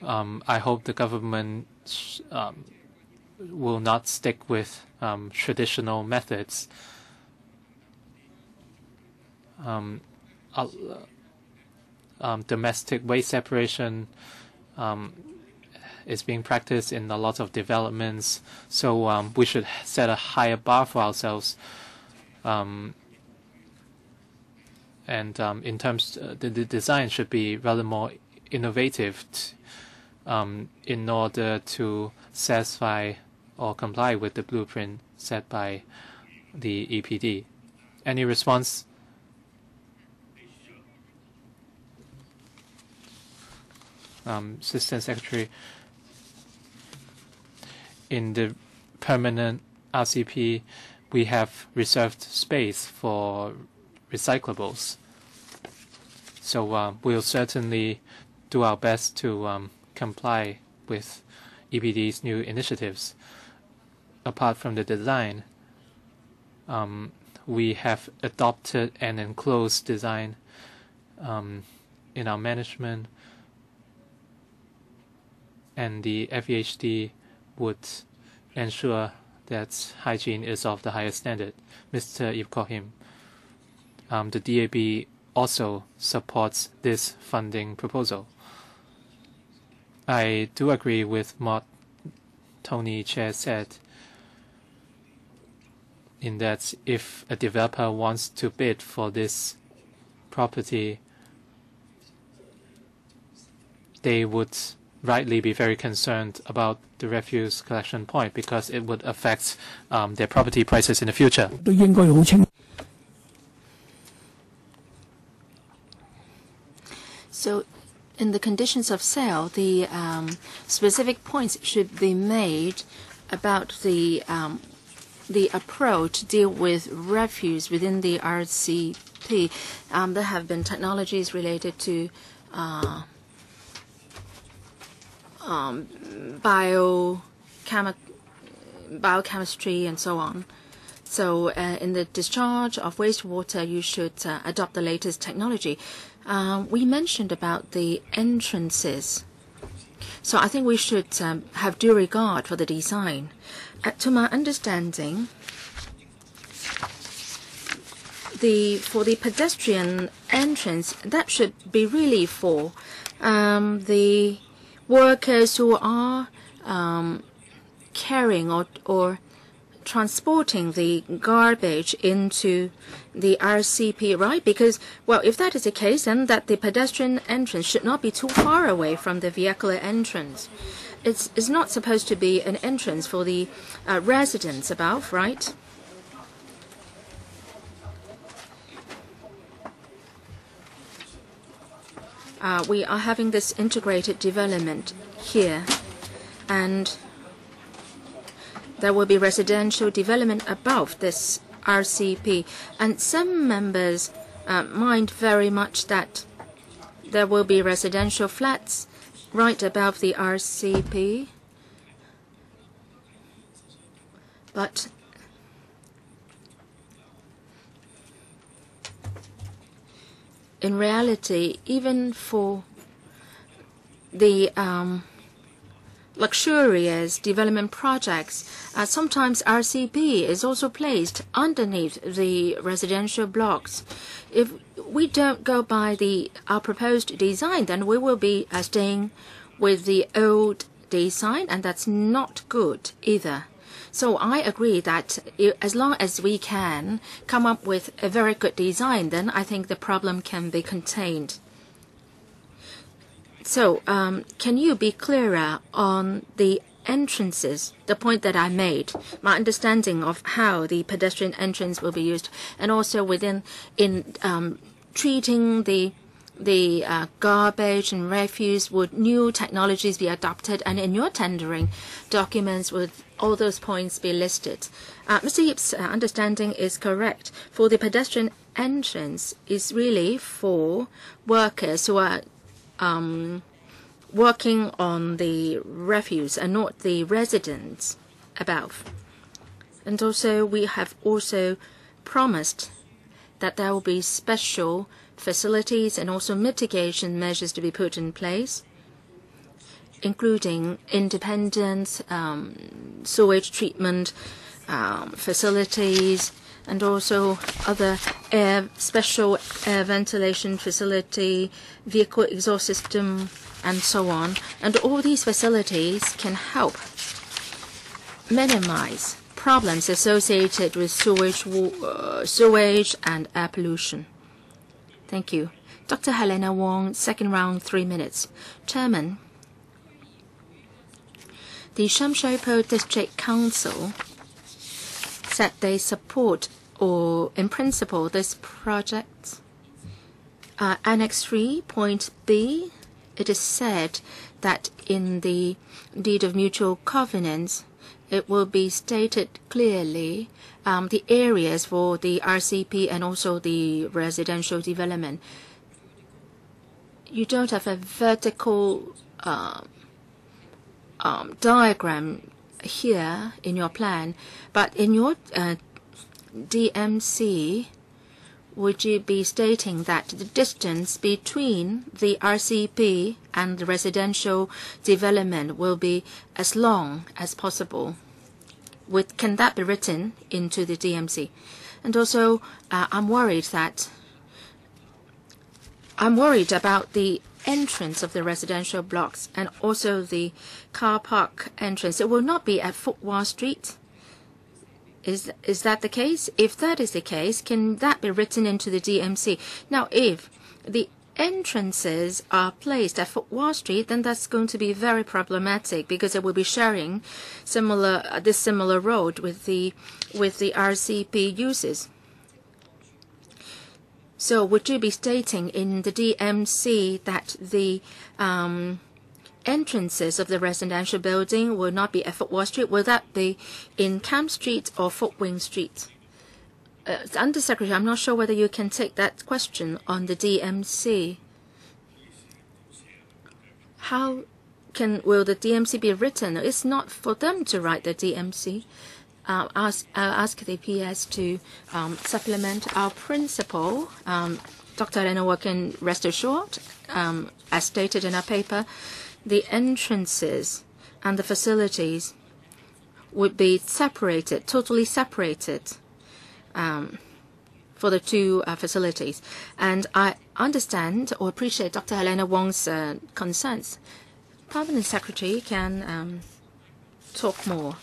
I hope the government will not stick with traditional methods. Domestic waste separation is being practiced in a lot of developments, so we should set a higher bar for ourselves. And in terms, the design should be rather more innovative in order to satisfy or comply with the blueprint set by the EPD. Any response? Assistant Secretary, in the permanent RCP, we have reserved space for recyclables. So we'll certainly do our best to comply with EPD's new initiatives. Apart from the design, we have adopted an enclosed design in our management, and the FEHD would ensure that hygiene is of the highest standard. Mr. Ip Kohim, the DAB also supports this funding proposal. I do agree with what Tony Chair said, in that if a developer wants to bid for this property, they would rightly be very concerned about the refuse collection point because it would affect their property prices in the future. So in the conditions of sale, the specific points should be made about the approach to deal with refuse within the RCP. There have been technologies related to biochemistry and so on. So in the discharge of wastewater, you should adopt the latest technology. We mentioned about the entrances. So I think we should have due regard for the design. To my understanding, for the pedestrian entrance, that should be really for the workers who are carrying or transporting the garbage into the RCP, right? Because, well, if that is the case, then that the pedestrian entrance should not be too far away from the vehicular entrance. It's not supposed to be an entrance for the residents above, right? We are having this integrated development here, and there will be residential development above this RCP. And some members mind very much that there will be residential flats right above the RCP. But in reality, even for the luxurious development projects, sometimes RCP is also placed underneath the residential blocks. If we don't go by our proposed design, then we will be staying with the old design, and that's not good either. So I agree that as long as we can come up with a very good design, then I think the problem can be contained. So can you be clearer on the entrances, the point that I made, my understanding of how the pedestrian entrance will be used, and also in treating the garbage and refuse, would new technologies be adopted? And in your tendering documents, would all those points be listed? Mr. Yip's understanding is correct. For the pedestrian entrance is really for workers who are working on the refuse and not the residents above. And also we have also promised that there will be special facilities and also mitigation measures to be put in place, including independent sewage treatment facilities and also other special air ventilation facility, vehicle exhaust system, and so on. And all these facilities can help minimize problems associated with sewage and air pollution. Thank you. Dr. Helena Wong, second round, 3 minutes. Chairman, the Shamshopo District Council said they support, or in principle, this project. Annex 3, point B, it is said that in the deed of mutual covenants, it will be stated clearly the areas for the RCP and also the residential development. You don't have a vertical diagram here in your plan, but in your DMC, would you be stating that the distance between the RCP and the residential development will be as long as possible? Can that be written into the DMC? And also, I'm worried about the entrance of the residential blocks and also the car park entrance. It will not be at Fuqua Street. Is that the case? If that is the case, can that be written into the DMC? Now, if the entrances are placed at Foot Wall Street, then that's going to be very problematic because it will be sharing this similar road with the RCP users. So would you be stating in the DMC that the entrances of the residential building will not be at Foot Wall Street? Will that be in Camp Street or Footwing Street? Undersecretary, I'm not sure whether you can take that question on the DMC. How will the DMC be written? It's not for them to write the DMC. I'll ask the PS to supplement our principle. Dr. Elena can rest assured, as stated in our paper, the entrances and the facilities would be separated, totally separated for the two facilities. And I understand or appreciate Dr. Helena Wong's concerns. Permanent Secretary can talk more.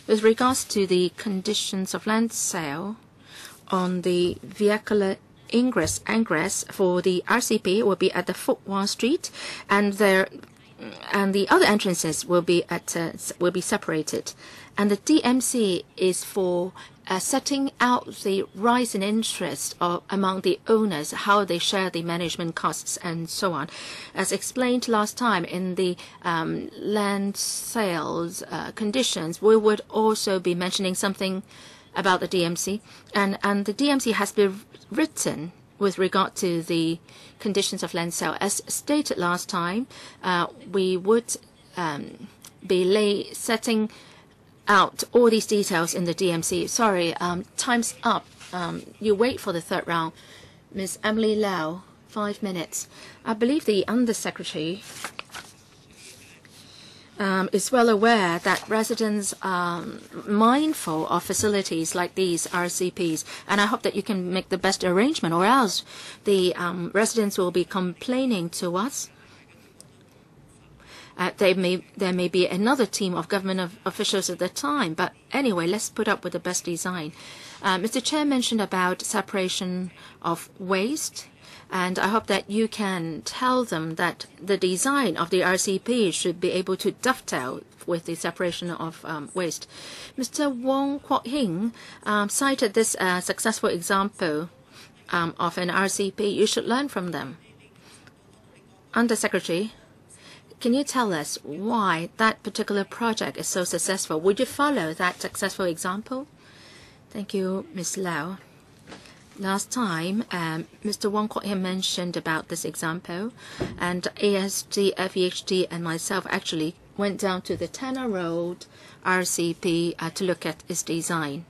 With regards to the conditions of land sale on the vehicular ingress for the RCP will be at the Foot Wall Street, and the other entrances will be separated. And the DMC is for setting out the rise in interest among the owners, how they share the management costs and so on. As explained last time in the land sales conditions, we would also be mentioning something about the DMC. And the DMC has been written with regard to the conditions of land sale. As stated last time, we would be setting out all these details in the DMC. Sorry, time's up. You wait for the third round. Ms. Emily Lau, 5 minutes. I believe the Undersecretary is well aware that residents are mindful of facilities like these RCPs, and I hope that you can make the best arrangement, or else the residents will be complaining to us. There may be another team of government officials at the time, but anyway, let's put up with the best design. Mr. Chair mentioned about separation of waste, and I hope that you can tell them that the design of the RCP should be able to dovetail with the separation of waste. Mr. Wong Kwok Hing cited this successful example of an RCP. You should learn from them. Undersecretary, can you tell us why that particular project is so successful? Would you follow that successful example? Thank you, Ms. Lau. Last time, Mr. Wong Kwok Hing mentioned about this example, and ASD, FEHD, and myself actually went down to the Tanner Road RCP to look at its design.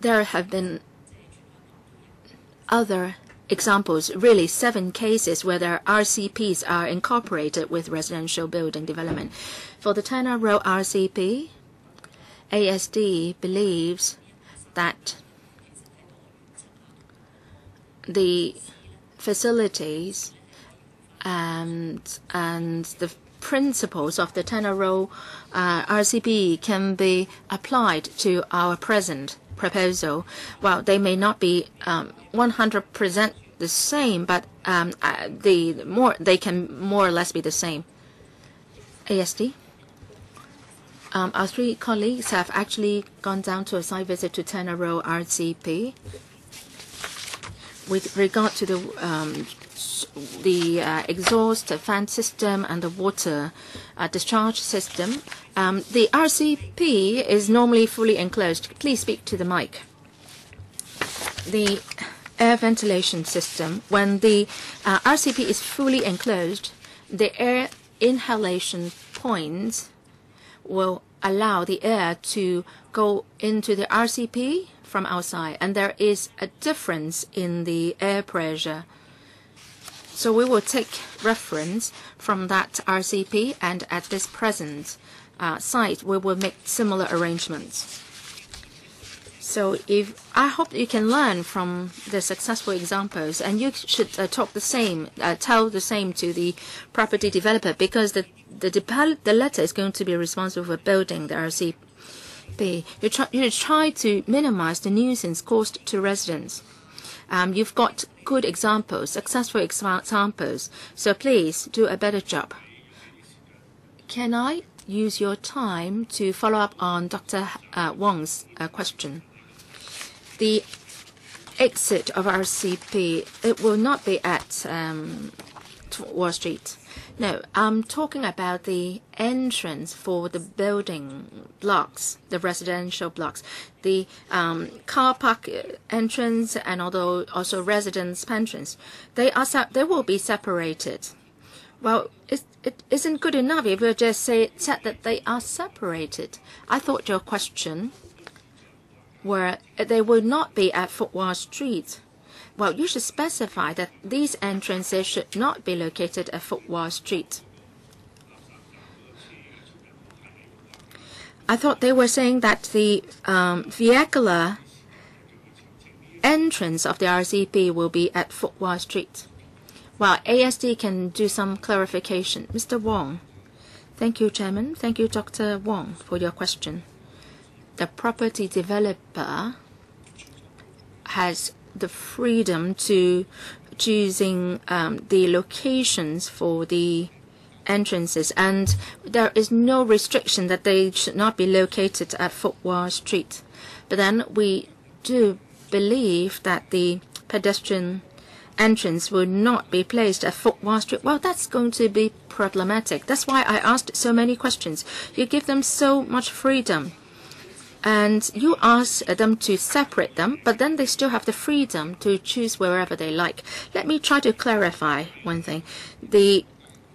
There have been other examples, really 7 cases where their RCPs are incorporated with residential building development. For the Tanner Road RCP, ASD believes that the facilities and the principles of the Tanner Road RCP can be applied to our present proposal. Well, they may not be 100% the same, but they can more or less be the same. ASD. Our 3 colleagues have actually gone down to a site visit to Tanner Road RCP. With regard to the exhaust fan system and the water discharge system, the RCP is normally fully enclosed. Please speak to the mic. The air ventilation system, when the RCP is fully enclosed, the air inhalation points will allow the air to go into the RCP from outside, and there is a difference in the air pressure. So we will take reference from that RCP, and at this present site, we will make similar arrangements. So I hope you can learn from the successful examples, and you should tell the same to the property developer, because the letter is going to be responsible for building the RCP. be. You try to minimize the nuisance caused to residents. You've got good examples, successful examples, so please do a better job. Can I use your time to follow up on Dr. Wong's question? The exit of RCP, it will not be at Wall Street. No, I'm talking about the entrance for the building blocks, the residential blocks, the car park entrance, and also residence entrance. They will be separated. Well, it isn't good enough if you just said that they are separated. I thought your question were they will not be at Foot Wall Street. Well, you should specify that these entrances should not be located at Foot Wall Street. I thought they were saying that the vehicular entrance of the RCP will be at Foot Wall Street. Well, ASD can do some clarification. Mr. Wong. Thank you, Chairman. Thank you, Dr. Wong, for your question. The property developer has the freedom to choosing the locations for the entrances, and there is no restriction that they should not be located at Foot Wall Street. But then we do believe that the pedestrian entrance will not be placed at Foot Wall Street. Well, that's going to be problematic. That's why I asked so many questions. You give them so much freedom. And you ask them to separate them, but then they still have the freedom to choose wherever they like. Let me try to clarify one thing. The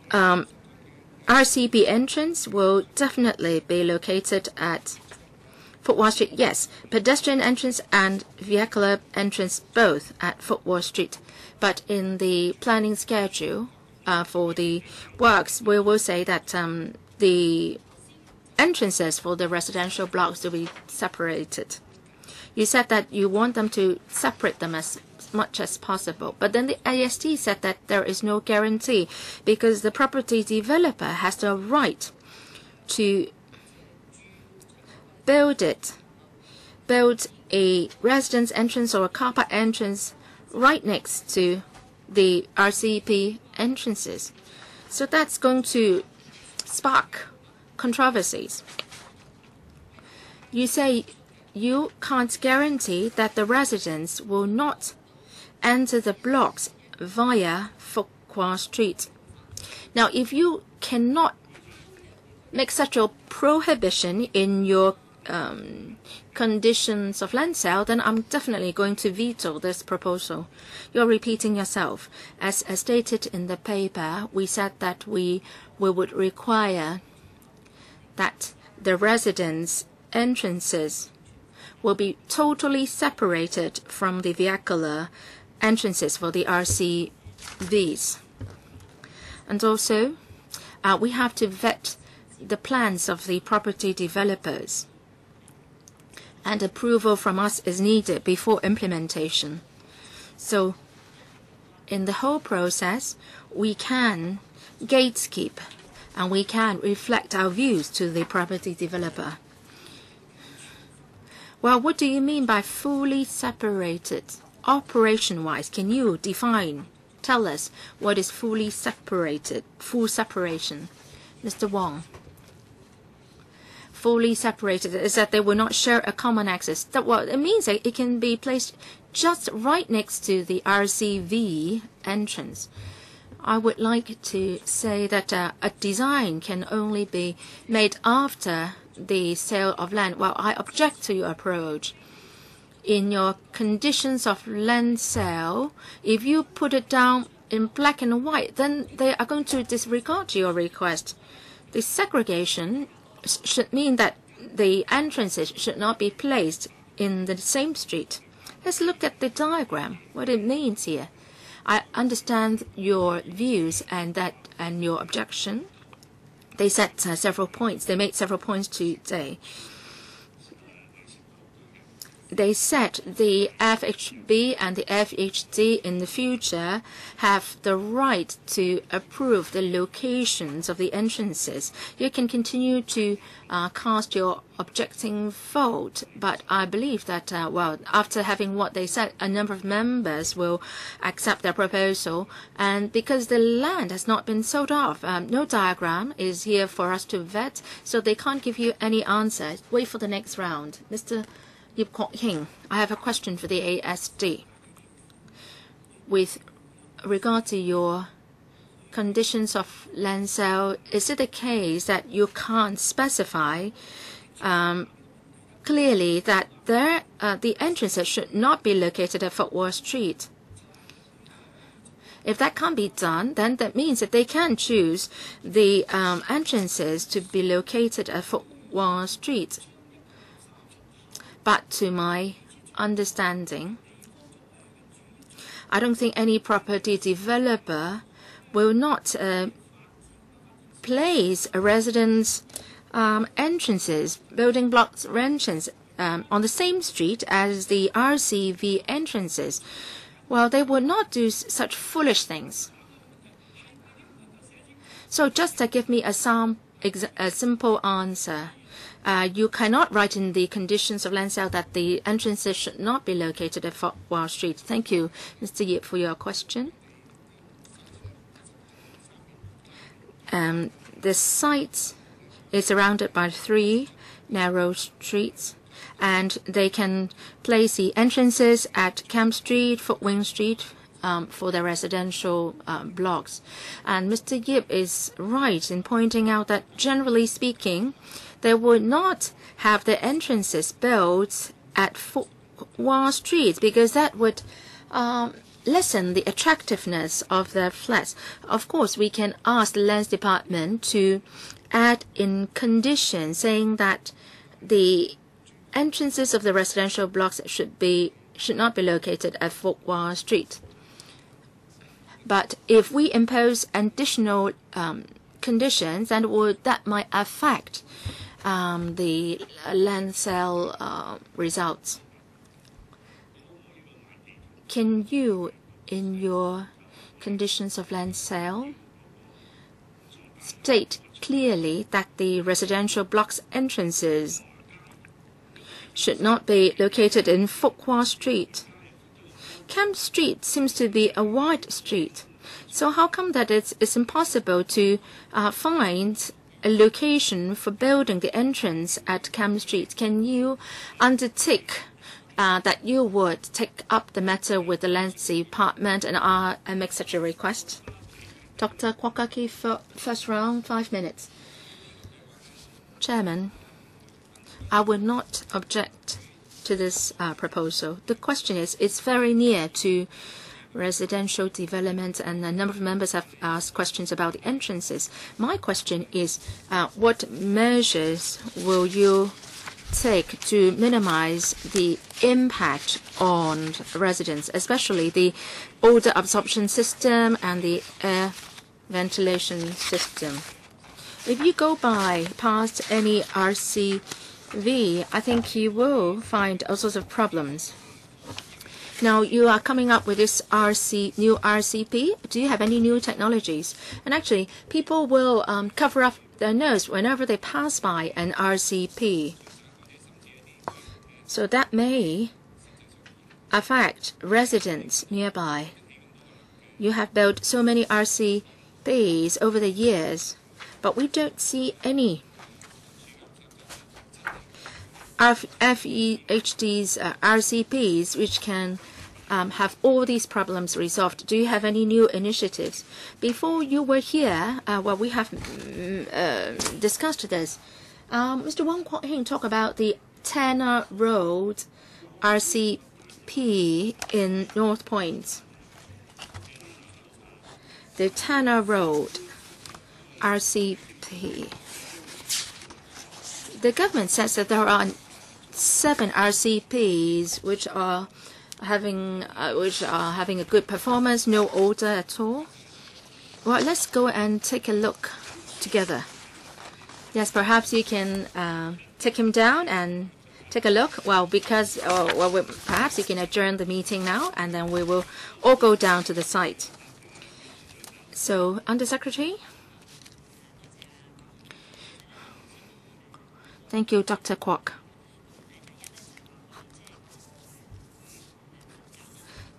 RCP entrance will definitely be located at Foot Wall Street. Yes, pedestrian entrance and vehicular entrance both at Foot Wall Street. But in the planning schedule for the works, we will say that the entrances for the residential blocks to be separated. You said that you want them to separate them as much as possible, but then the ASD said that there is no guarantee because the property developer has the right to build a residence entrance or a car park entrance right next to the RCP entrances. So that's going to spark controversies. You say you can't guarantee that the residents will not enter the blocks via Foot Wall Street. Now, if you cannot make such a prohibition in your conditions of land sale, then I'm definitely going to veto this proposal. You're repeating yourself. As stated in the paper, we said that we would require that the residence entrances will be totally separated from the vehicular entrances for the RCVs. And also, we have to vet the plans of the property developers. And approval from us is needed before implementation. So, in the whole process, we can gatekeep and we can reflect our views to the property developer. Well, what do you mean by fully separated? Operation-wise, can you tell us what is fully separated, full separation? Mr. Wong. Fully separated is that they will not share a common access. That what it means that it can be placed just right next to the RCV entrance. I would like to say that a design can only be made after the sale of land. Well, I object to your approach. In your conditions of land sale, if you put it down in black and white, then they are going to disregard your request. The segregation should mean that the entrances should not be placed in the same street. Let's look at the diagram, what it means here. I understand your views and your objection. They set several points. They made several points today. they said the FHB and the FHD in the future have the right to approve the locations of the entrances. You can continue to cast your objecting vote, but I believe that, after having what they said, a number of members will accept their proposal. And because the land has not been sold off, no diagram is here for us to vet, so they can't give you any answer. Wait for the next round. Mr. Yip Kok Hing, I have a question for the ASD. With regard to your conditions of land sale, is it the case that you can't specify clearly that the entrances should not be located at Fok Wah Street? If that can't be done, then that means that they can choose the entrances to be located at Fok Wah Street. But to my understanding, I don't think any property developer will not place a residence entrances, building blocks entrances, on the same street as the RCV entrances. Well, they would not do such foolish things. So just to give me a simple answer. You cannot write in the conditions of land sale that the entrances should not be located at Fok Wah Street. Thank you, Mr. Yip, for your question. The site is surrounded by 3 narrow streets, and they can place the entrances at Camp Street, Fok Wing Street, for their residential blocks. And Mr. Yip is right in pointing out that, generally speaking, they would not have the entrances built at Fok Wah Street because that would lessen the attractiveness of their flats. Of course, we can ask the Lands Department to add in conditions saying that the entrances of the residential blocks should not be located at Fok Wah Street. But if we impose additional conditions, then that might affect the land sale results. Can you, in your conditions of land sale, state clearly that the residential blocks entrances should not be located in Fok Wah Street? Camp Street seems to be a wide street, so how come that it's impossible to find a location for building the entrance at Camp Street? Can you undertake that you would take up the matter with the Lands Department and make such a request? Dr. Kwokaki, first round, 5 minutes. Chairman, I would not object to this proposal. The question is, it's very near to residential development, and a number of members have asked questions about the entrances. My question is, what measures will you take to minimize the impact on residents, especially the odor absorption system and the air ventilation system? If you go past any RCV, I think you will find all sorts of problems. Now, you are coming up with this new RCP. Do you have any new technologies? And actually, people will cover up their nose whenever they pass by an RCP. So that may affect residents nearby. You have built so many RCPs over the years, but we don't see any FEHD's RCPs which can have all these problems resolved. Do you have any new initiatives? Before you were here, we have discussed this. Mr. Wong Kwok Hing talked about the Tanner Road RCP in North Point. The Tanner Road RCP. The government says that there are 7 RCPs which are having a good performance, no odor at all. Well, let's go and take a look together. Yes, perhaps you can take him down and take a look? Well, because perhaps you can adjourn the meeting now, and then we will all go down to the site. So, Under Secretary. Thank you, Dr. Kwok.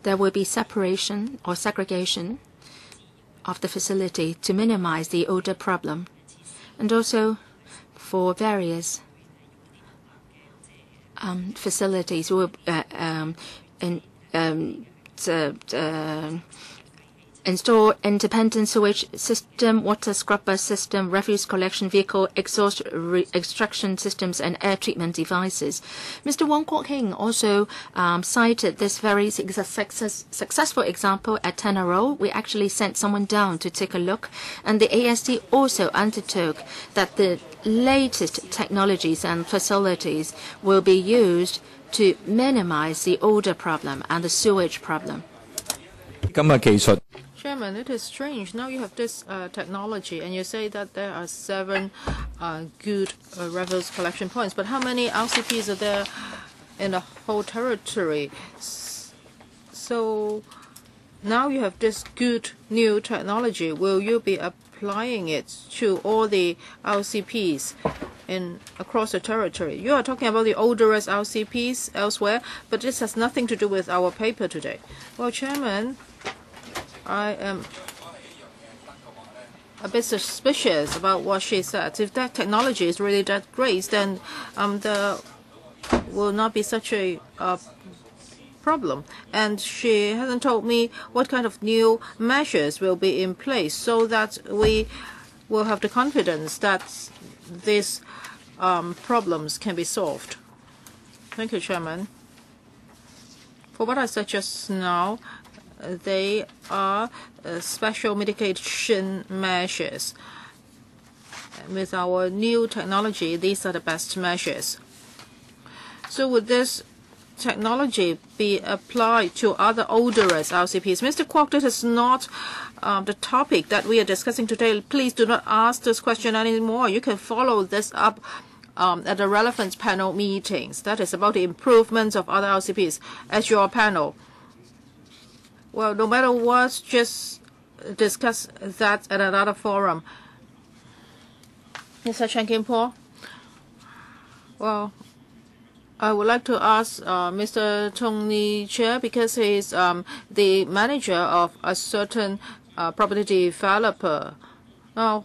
There will be separation or segregation of the facility to minimize the odor problem, and also for various facilities will install independent sewage system, water scrubber system, refuse collection vehicle, exhaust extraction systems, and air treatment devices. Mr. Wong Kwok Hing also cited this very successful example at Tanner Road. We actually sent someone down to take a look, and the ASD also undertook that the latest technologies and facilities will be used to minimize the odor problem and the sewage problem. Chairman, it is strange. Now you have this technology, and you say that there are 7 good refuse collection points. But how many RCPs are there in the whole territory? So now you have this good new technology. Will you be applying it to all the RCPs across the territory? You are talking about the odorous RCPs elsewhere, but this has nothing to do with our paper today. Well, Chairman, I am a bit suspicious about what she said. If that technology is really that great, then there will not be such a problem. And she hasn't told me what kind of new measures will be in place so that we will have the confidence that these problems can be solved. Thank you, Chairman. For what I said just now, they are special mitigation measures. With our new technology, these are the best measures. So would this technology be applied to other odorous RCPs? Mr. Kwok, this is not the topic that we are discussing today. Please do not ask this question anymore. You can follow this up at the relevant panel meetings. That is about the improvements of other RCPs at your panel. Well, no matter what, just discuss that at another forum. Mr. Chen Kim-po, well, I would like to ask Mr. Tony Chair, because he is the manager of a certain property developer. Now,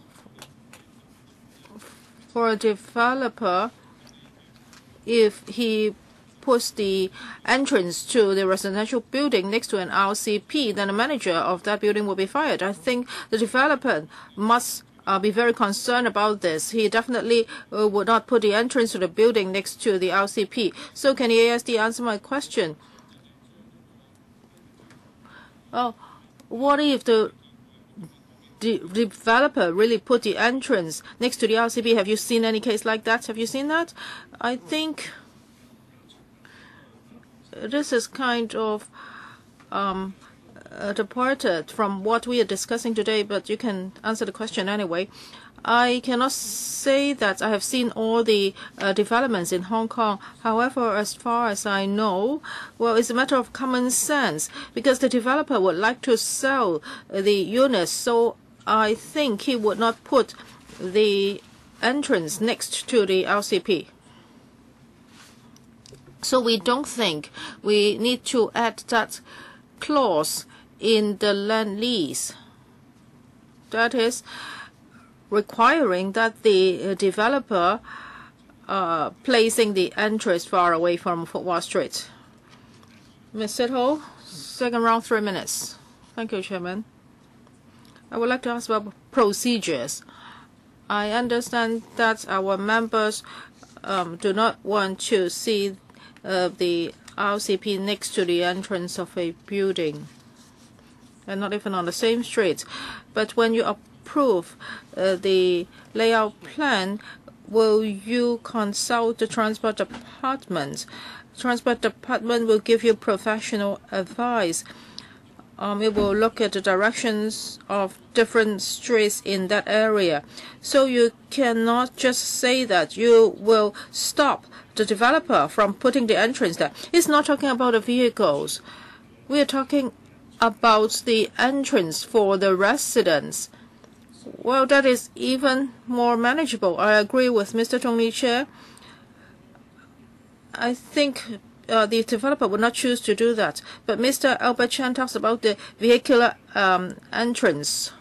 for a developer, if he puts the entrance to the residential building next to an RCP, then the manager of that building will be fired. I think the developer must be very concerned about this. He definitely would not put the entrance to the building next to the RCP. So can the ASD answer my question? Oh, what if the developer really put the entrance next to the RCP? Have you seen any case like that? Have you seen that? I think this is kind of departed from what we are discussing today, but you can answer the question anyway. I cannot say that I have seen all the developments in Hong Kong. However, as far as I know, well, it's a matter of common sense, because the developer would like to sell the units, so I think he would not put the entrance next to the RCP. So we don't think we need to add that clause in the land lease. That is requiring that the developer placing the entrance far away from Fok Wah Street. Ms. Sitho, second round, 3 minutes. Thank you, Chairman. I would like to ask about procedures. I understand that our members do not want to see the RCP next to the entrance of a building, and not even on the same street. But when you approve the layout plan, will you consult the Transport Department? Transport Department will give you professional advice. it will look at the directions of different streets in that area. So you cannot just say that you will stop the developer from putting the entrance there. It's not talking about the vehicles. We are talking about the entrance for the residents. Well, that is even more manageable. I agree with Mr. Tong Li Chair. I think the developer would not choose to do that. But Mr. Albert Chan talks about the vehicular entrance.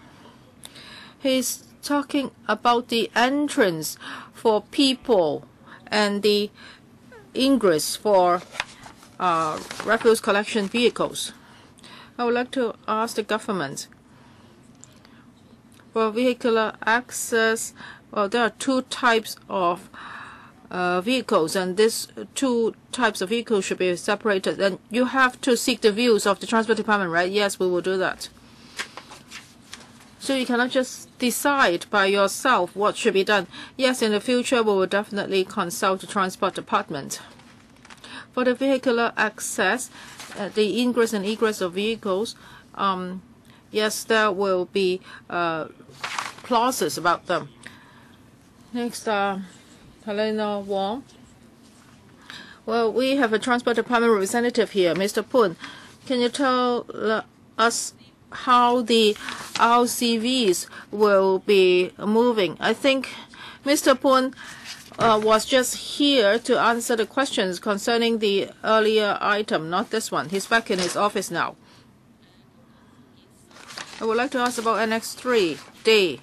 He's talking about the entrance for people and the ingress for refuse collection vehicles. I would like to ask the government, for vehicular access, well, there are two types of vehicles, and these two types of vehicles should be separated. And you have to seek the views of the Transport Department, right? Yes, we will do that. So you cannot just decide by yourself what should be done. Yes, in the future, we will definitely consult the Transport Department. For the vehicular access, the ingress and egress of vehicles, yes, there will be clauses about them. Next, Helena Wong. Well, we have a Transport Department representative here, Mr. Poon. Can you tell us how the RCVs will be moving? I think Mr. Poon was just here to answer the questions concerning the earlier item, not this one. He's back in his office now. I would like to ask about Annex 3D.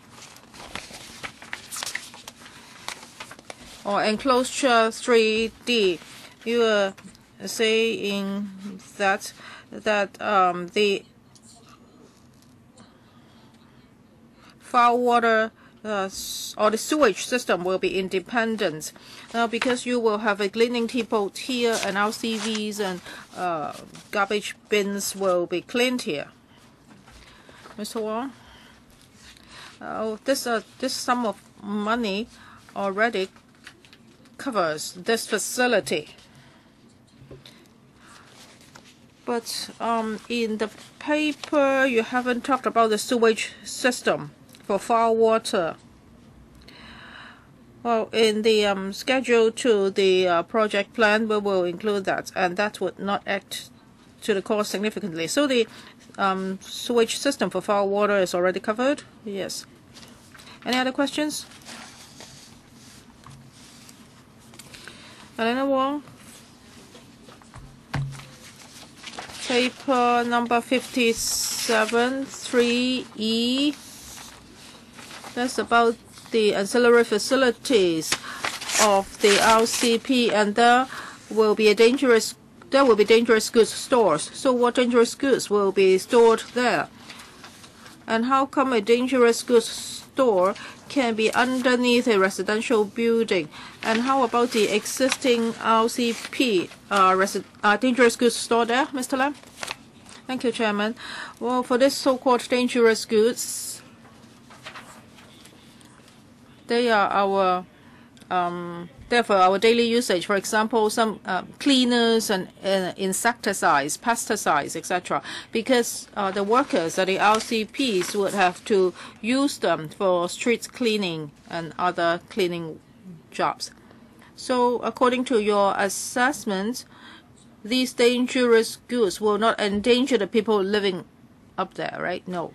Or enclosure 3D. You were saying that the foul water or the sewage system will be independent. Now, because you will have a cleaning depot here and RCVs and garbage bins will be cleaned here. Mr. Wong, this sum of money already covers this facility. But in the paper, you haven't talked about the sewage system for foul water. Well, in the schedule to the project plan, we will include that, and that would not add to the cost significantly. So the sewage system for foul water is already covered? Yes. Any other questions? Elena Wong? Paper number 57, 3E. That's about the ancillary facilities of the RCP, and there will be dangerous goods stores. So what dangerous goods will be stored there? And how come a dangerous goods store can be underneath a residential building? And how about the existing RCP dangerous goods store there, Mr. Lam? Thank you, Chairman. Well, for this so-called dangerous goods, they are our therefore our daily usage. For example, some cleaners and insecticides, pesticides, etc. Because the workers at the RCPs would have to use them for street cleaning and other cleaning jobs. So according to your assessment, these dangerous goods will not endanger the people living up there, right? No.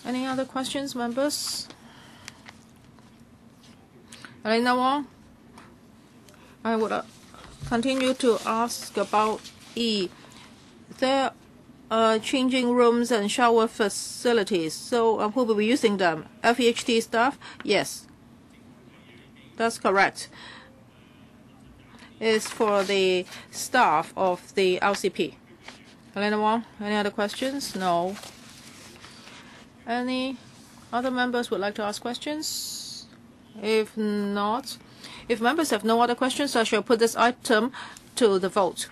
Any other questions, members? Elena Wong, I would continue to ask about E. There are changing rooms and shower facilities. So who will be using them? FEHT staff? Yes. That's correct. It's for the staff of the RCP. Elena Wong, any other questions? No. Any other members would like to ask questions? If not, if members have no other questions, I shall put this item to the vote.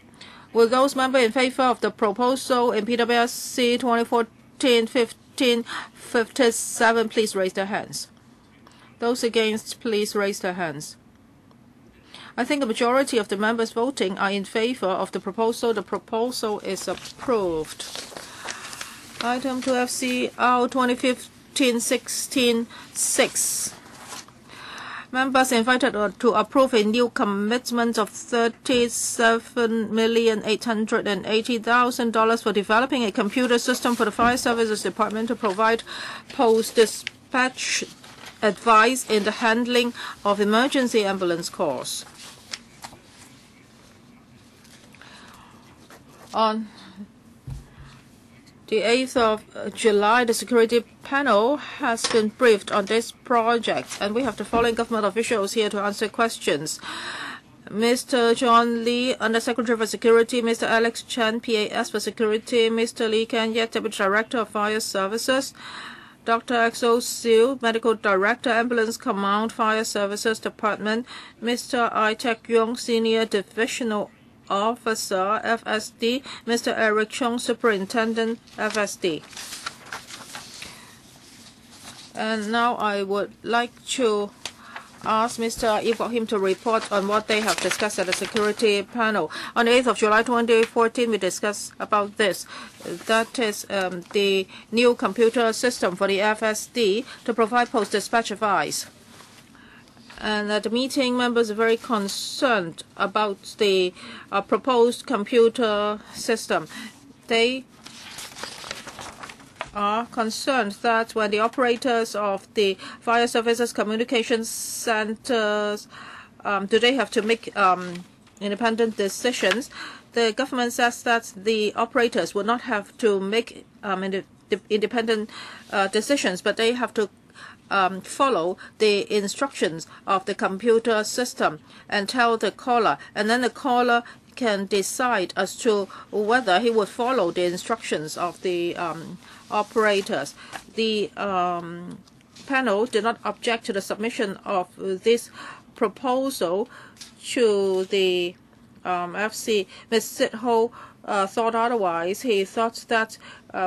Will those members in favor of the proposal in PWRC 2014-15-57 please raise their hands? Those against, please raise their hands. I think a majority of the members voting are in favor of the proposal. The proposal is approved. Item 2FCR 2015-16-6. Members invited to approve a new commitment of $37,880,000 for developing a computer system for the Fire Services Department to provide post-dispatch advice in the handling of emergency ambulance calls. On the 8th of July, the security panel has been briefed on this project, and we have the following government officials here to answer questions. Mr. John Lee, Undersecretary for Security, Mr. Alex Chen, PAS for Security, Mr. Lee Kan-yet, Deputy Director of Fire Services, Dr. Exo Siu, Medical Director, Ambulance Command, Fire Services Department, Mr. I Tek Yong, Senior Divisional Officer, FSD, Mr. Eric Chung, Superintendent, FSD. And now I would like to ask Mr. Ibrahim to report on what they have discussed at the security panel. On the 8th of July 2014, we discussed about this. That is the new computer system for the FSD to provide post-dispatch advice. And at the meeting, members are very concerned about the proposed computer system. They are concerned that when the operators of the fire services communication centers do they have to make independent decisions, the government says that the operators will not have to make independent decisions, but they have to follow the instructions of the computer system and tell the caller, and then the caller can decide as to whether he would follow the instructions of the operators. The panel did not object to the submission of this proposal to the FC. Ms. Sit Ho thought otherwise. He thought that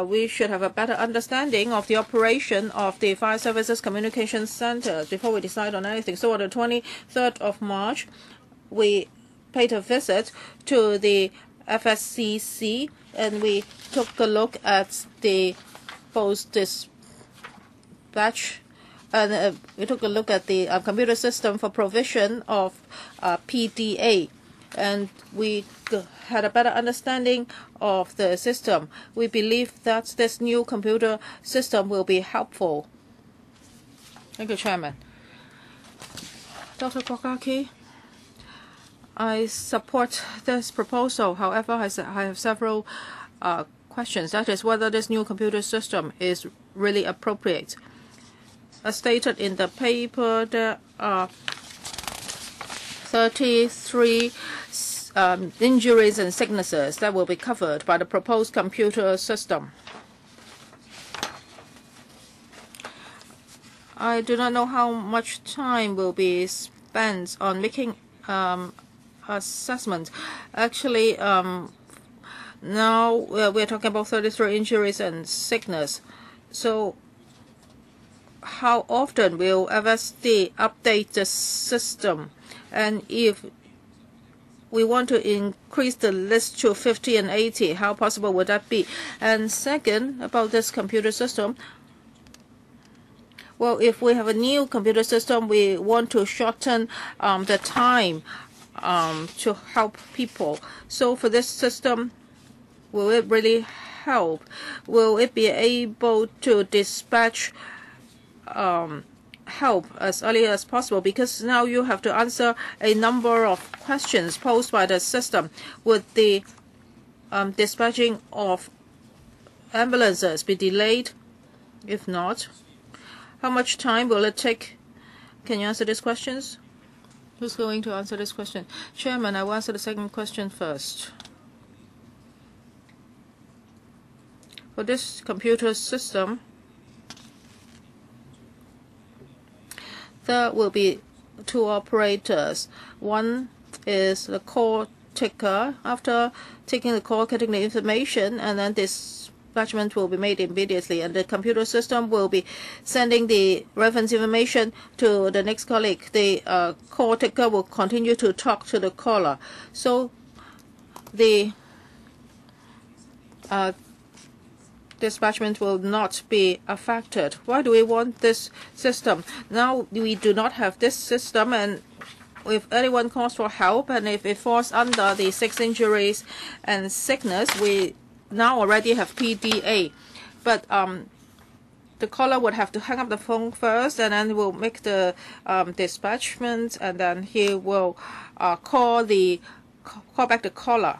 we should have a better understanding of the operation of the Fire Services Communication Center before we decide on anything. So on the 23rd of March, we paid a visit to the FSCC, and we took a look at the post-dispatch, and we took a look at the computer system for provision of PDA, and we had a better understanding of the system. We believe that this new computer system will be helpful. Thank you, Chairman. Dr. Kokaki, I support this proposal. However, I have several questions. That is whether this new computer system is really appropriate. As stated in the paper, there are 33 injuries and sicknesses that will be covered by the proposed computer system. I do not know how much time will be spent on making assessment. Actually, now we're talking about 33 injuries and sickness. So how often will FSD update the system? And if we want to increase the list to 50 and 80, how possible would that be? And second, about this computer system, well, if we have a new computer system, we want to shorten the time to help people. So for this system, will it really help? Will it be able to dispatch help as early as possible? Because now you have to answer a number of questions posed by the system. Would the dispatching of ambulances be delayed? If not, how much time will it take? Can you answer these questions? Who's going to answer this question? Chairman, I will answer the second question first. For this computer system, there will be two operators. One is the call taker. After taking the call, getting the information, and then dispatchment will be made immediately, and the computer system will be sending the reference information to the next colleague. The call taker will continue to talk to the caller. So the dispatchment will not be affected. Why do we want this system? Now we do not have this system, and if anyone calls for help and if it falls under the 6 injuries and sickness, we now already have PDA. But the caller would have to hang up the phone first, and then we'll make the dispatchment, and then he will call back the caller.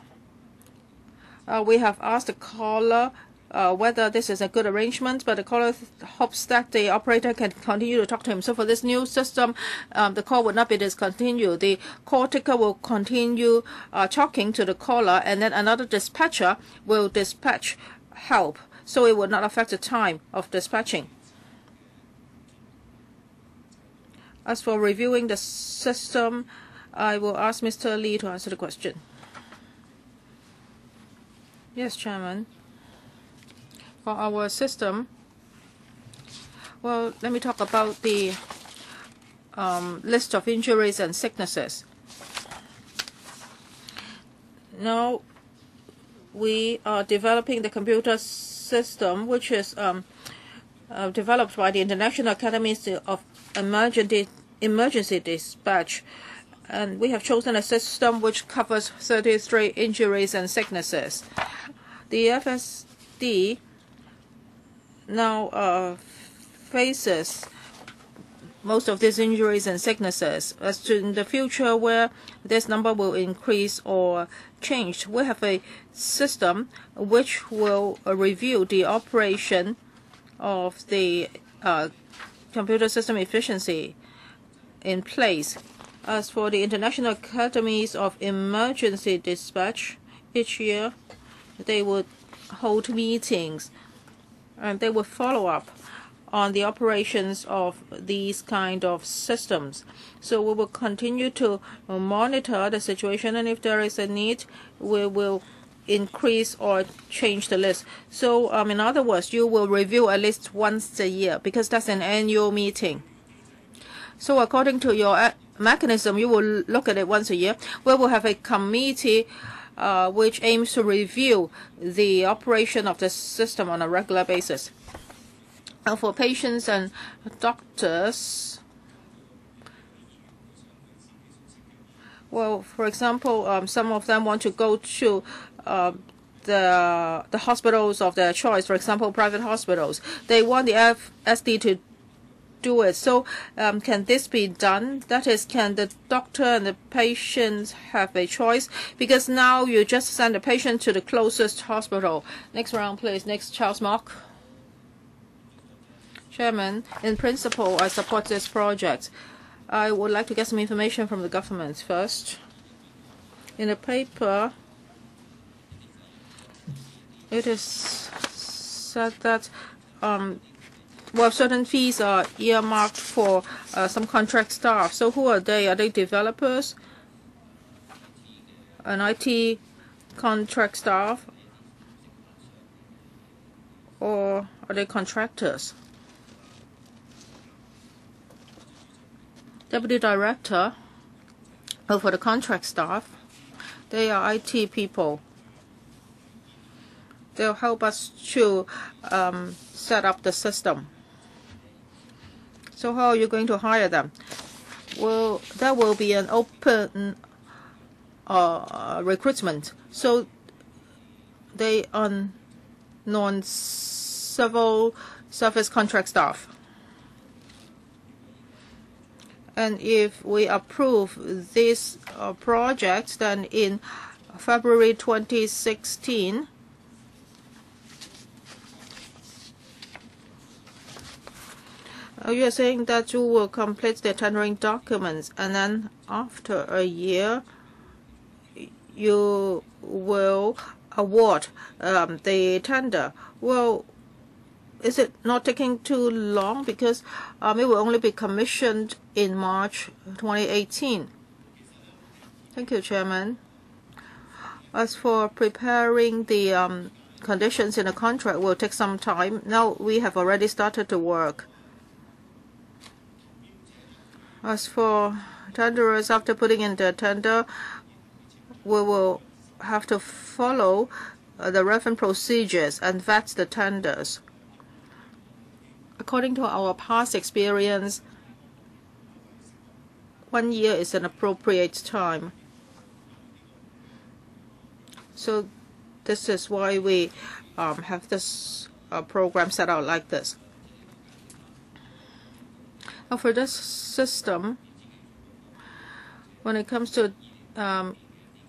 We have asked the caller whether this is a good arrangement, but the caller hopes that the operator can continue to talk to him. So for this new system, the call would not be discontinued. The call taker will continue talking to the caller, and then another dispatcher will dispatch help. So it would not affect the time of dispatching. As for reviewing the system, I will ask Mr. Lee to answer the question. Yes, Chairman. For our system, well, let me talk about the list of injuries and sicknesses. Now, we are developing the computer system, which is developed by the International Academy of Emergency Dispatch. And we have chosen a system which covers 33 injuries and sicknesses. The FSD now faces most of these injuries and sicknesses. As to in the future where this number will increase or change, we have a system which will review the operation of the computer system efficiency in place. As for the International Academies of Emergency Dispatch, each year they would hold meetings and they would follow up on the operations of these kind of systems. So we will continue to monitor the situation, and if there is a need, we will increase or change the list. So in other words, you will review at least once a year because that's an annual meeting. So according to your mechanism, you will look at it once a year. We will have a committee which aims to review the operation of the system on a regular basis. And for patients and doctors, well, for example, some of them want to go to the hospitals of their choice, for example, private hospitals. They want the FSD to do it. So can this be done? That is, can the doctor and the patients have a choice? Because now you just send the patient to the closest hospital. Next round, please. Next, Charles Mock. Chairman, in principle, I support this project. I would like to get some information from the government first. In the paper, it is said that well, certain fees are earmarked for some contract staff. So who are they? Are they developers? An IT contract staff? Or are they contractors? Deputy Director, for the contract staff, they are IT people. They'll help us to set up the system. So how are you going to hire them? Well, there will be an open recruitment. So they are non-civil service contract staff. And if we approve this project, then in February 2016, you are saying that you will complete the tendering documents, and then after a year, you will award the tender. Well, is it not taking too long? Because it will only be commissioned in March 2018. Thank you, Chairman. As for preparing the conditions in the contract, will take some time. Now we have already started to work. As for tenderers, after putting in the tender, we will have to follow the relevant procedures and vet the tenders. According to our past experience, 1 year is an appropriate time. So this is why we have this program set out like this. Now for this system, when it comes to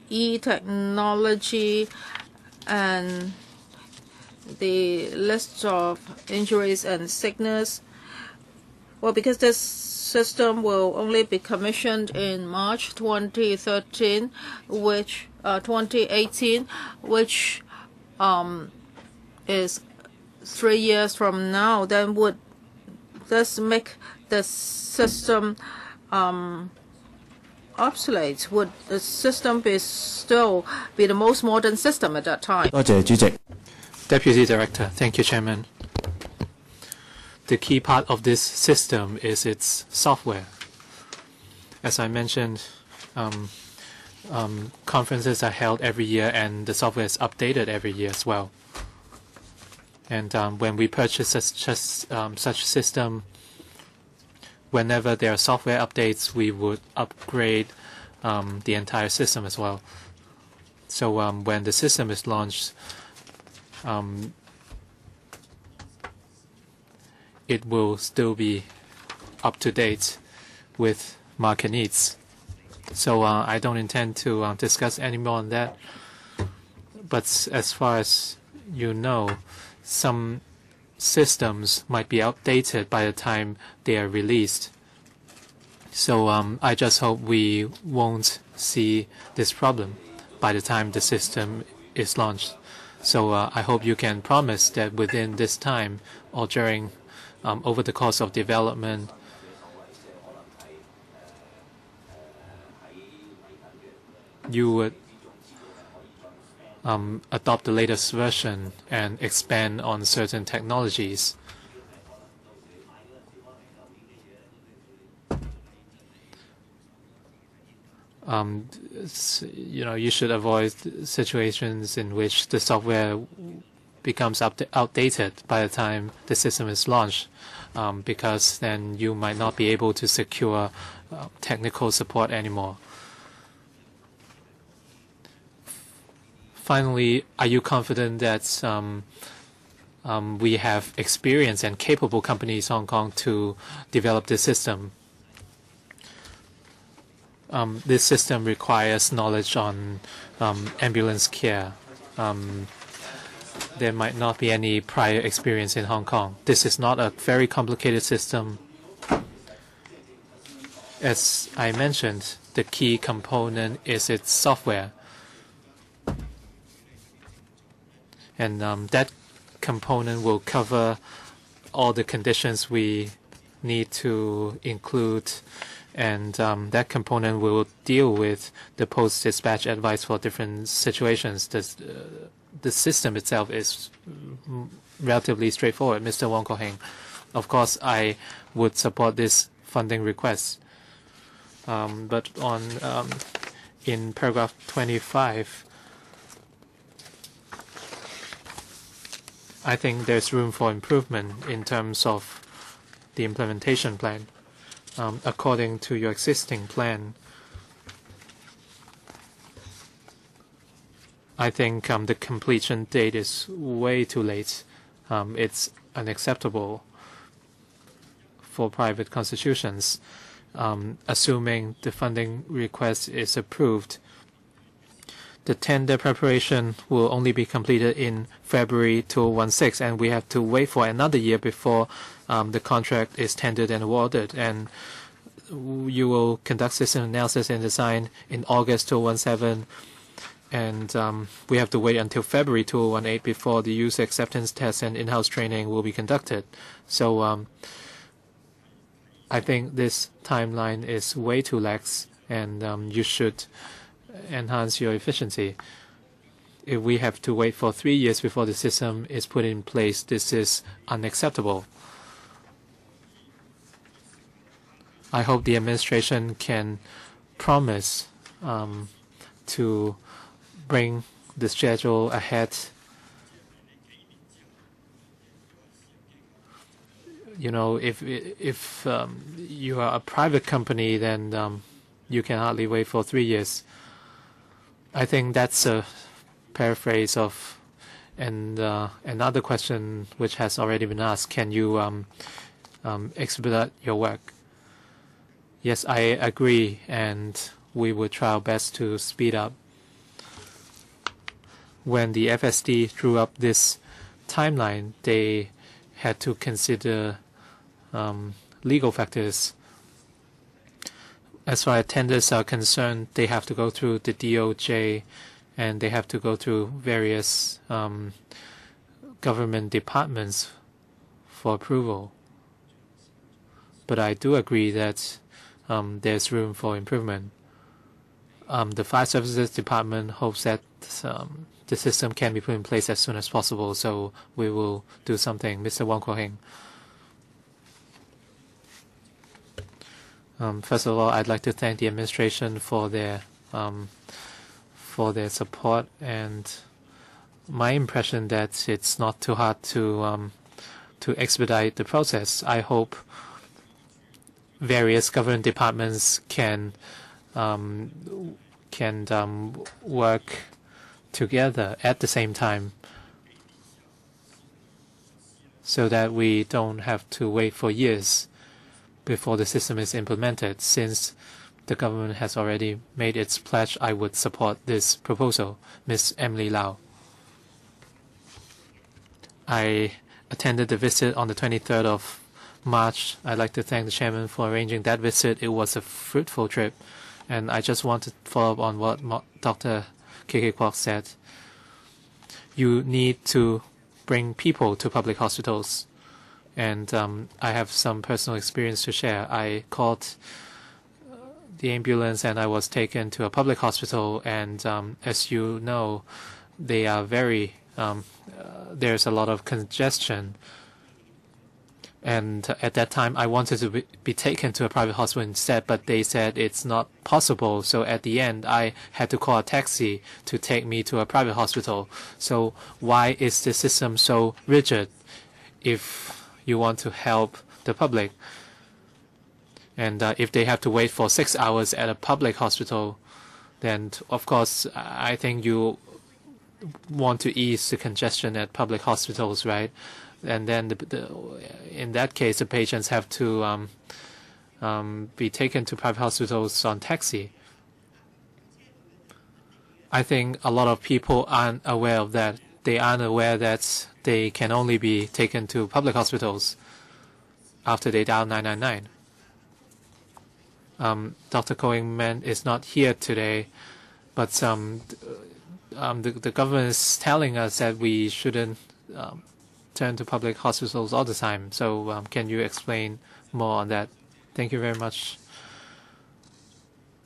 e-technology and the list of injuries and sickness, well, because this system will only be commissioned in March 2018, which is 3 years from now, then would this make the system obsolete? Would the system still be the most modern system at that time? Deputy Director, thank you, Chairman. The key part of this system is its software. As I mentioned, conferences are held every year and the software is updated every year as well. And when we purchase such system, whenever there are software updates, we would upgrade the entire system as well. So when the system is launched, it will still be up to date with market needs. So I don't intend to discuss any more on that. But as far as you know, some systems might be outdated by the time they are released. So I just hope we won't see this problem by the time the system is launched. So I hope you can promise that within this time or during over the course of development, you would adopt the latest version and expand on certain technologies. You should avoid situations in which the software becomes outdated by the time the system is launched, because then you might not be able to secure technical support anymore. Finally, are you confident that we have experienced and capable companies in Hong Kong to develop this system? This system requires knowledge on ambulance care. There might not be any prior experience in Hong Kong. This is not a very complicated system. As I mentioned, the key component is its software. And that component will cover all the conditions we need to include, and that component will deal with the post-dispatch advice for different situations. The system itself is relatively straightforward, Mr. Wong Ko-heng. Of course, I would support this funding request. But in paragraph 25, I think there's room for improvement in terms of the implementation plan. According to your existing plan, I think the completion date is way too late. It's unacceptable for private constitutions. Assuming the funding request is approved, the tender preparation will only be completed in February 2016, and we have to wait for another year before the contract is tendered and awarded. And you will conduct system analysis and design in August 2017, and we have to wait until February 2018 before the user acceptance test and in-house training will be conducted. So I think this timeline is way too lax, and you should enhance your efficiency. If we have to wait for 3 years before the system is put in place, this is unacceptable. I hope the administration can promise to bring the schedule ahead if you are a private company, then you can hardly wait for 3 years. I think that's a paraphrase of another question which has already been asked. Can you expedite your work? Yes, I agree, and we will try our best to speed up. When the FSD drew up this timeline, they had to consider legal factors. As far as tenders are concerned, they have to go through the DOJ, and they have to go through various government departments for approval. But I do agree that there's room for improvement. The Fire Services Department hopes that the system can be put in place as soon as possible, so we will do something. Mr. Wong Kuo-heng. First of all, I'd like to thank the administration for their support, and my impression that it's not too hard to expedite the process. I hope various government departments can work together at the same time, so that we don't have to wait for years before the system is implemented. Since the government has already made its pledge, I would support this proposal. Ms. Emily Lau. I attended the visit on the 23rd of March. I'd like to thank the chairman for arranging that visit. It was a fruitful trip, and I just want to follow up on what Dr. K.K. Kwok said. You need to bring people to public hospitals, and I have some personal experience to share. I called the ambulance and I was taken to a public hospital, and as you know, they are very there's a lot of congestion, and at that time I wanted to be taken to a private hospital instead, but they said it's not possible. So at the end I had to call a taxi to take me to a private hospital. So why is the system so rigid if you want to help the public? And if they have to wait for 6 hours at a public hospital, then of course I think you want to ease the congestion at public hospitals, right? And then in that case, the patients have to be taken to private hospitals on taxi. I think a lot of people aren't aware of that. They aren't aware that they can only be taken to public hospitals after they dial 999. Dr. Koh-Eng-man is not here today, but the government is telling us that we shouldn't turn to public hospitals all the time. So can you explain more on that? Thank you very much.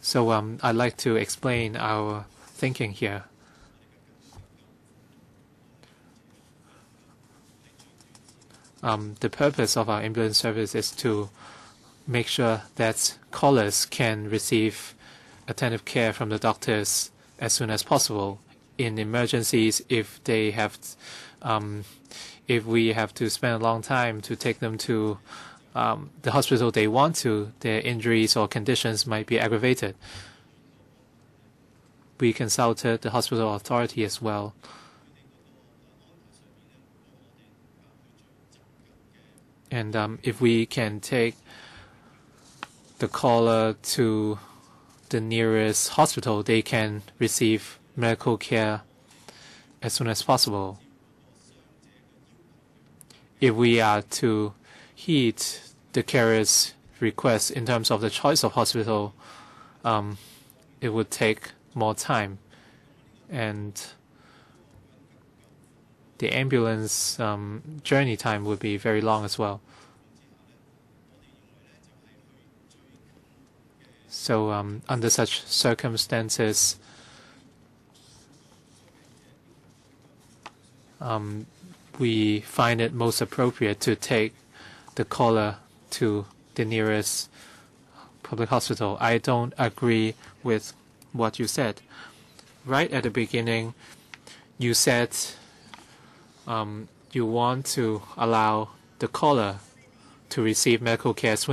So I'd like to explain our thinking here. The purpose of our ambulance service is to make sure that callers can receive attentive care from the doctors as soon as possible. In emergencies, if they have, if we have to spend a long time to take them to the hospital they want to, their injuries or conditions might be aggravated. We consulted the hospital authority as well. And if we can take the caller to the nearest hospital, they can receive medical care as soon as possible. If we are to heed the carrier's request in terms of the choice of hospital, it would take more time, and the ambulance journey time would be very long as well. So under such circumstances, we find it most appropriate to take the caller to the nearest public hospital. I don't agree with what you said. Right at the beginning, you said you want to allow the caller to receive medical care as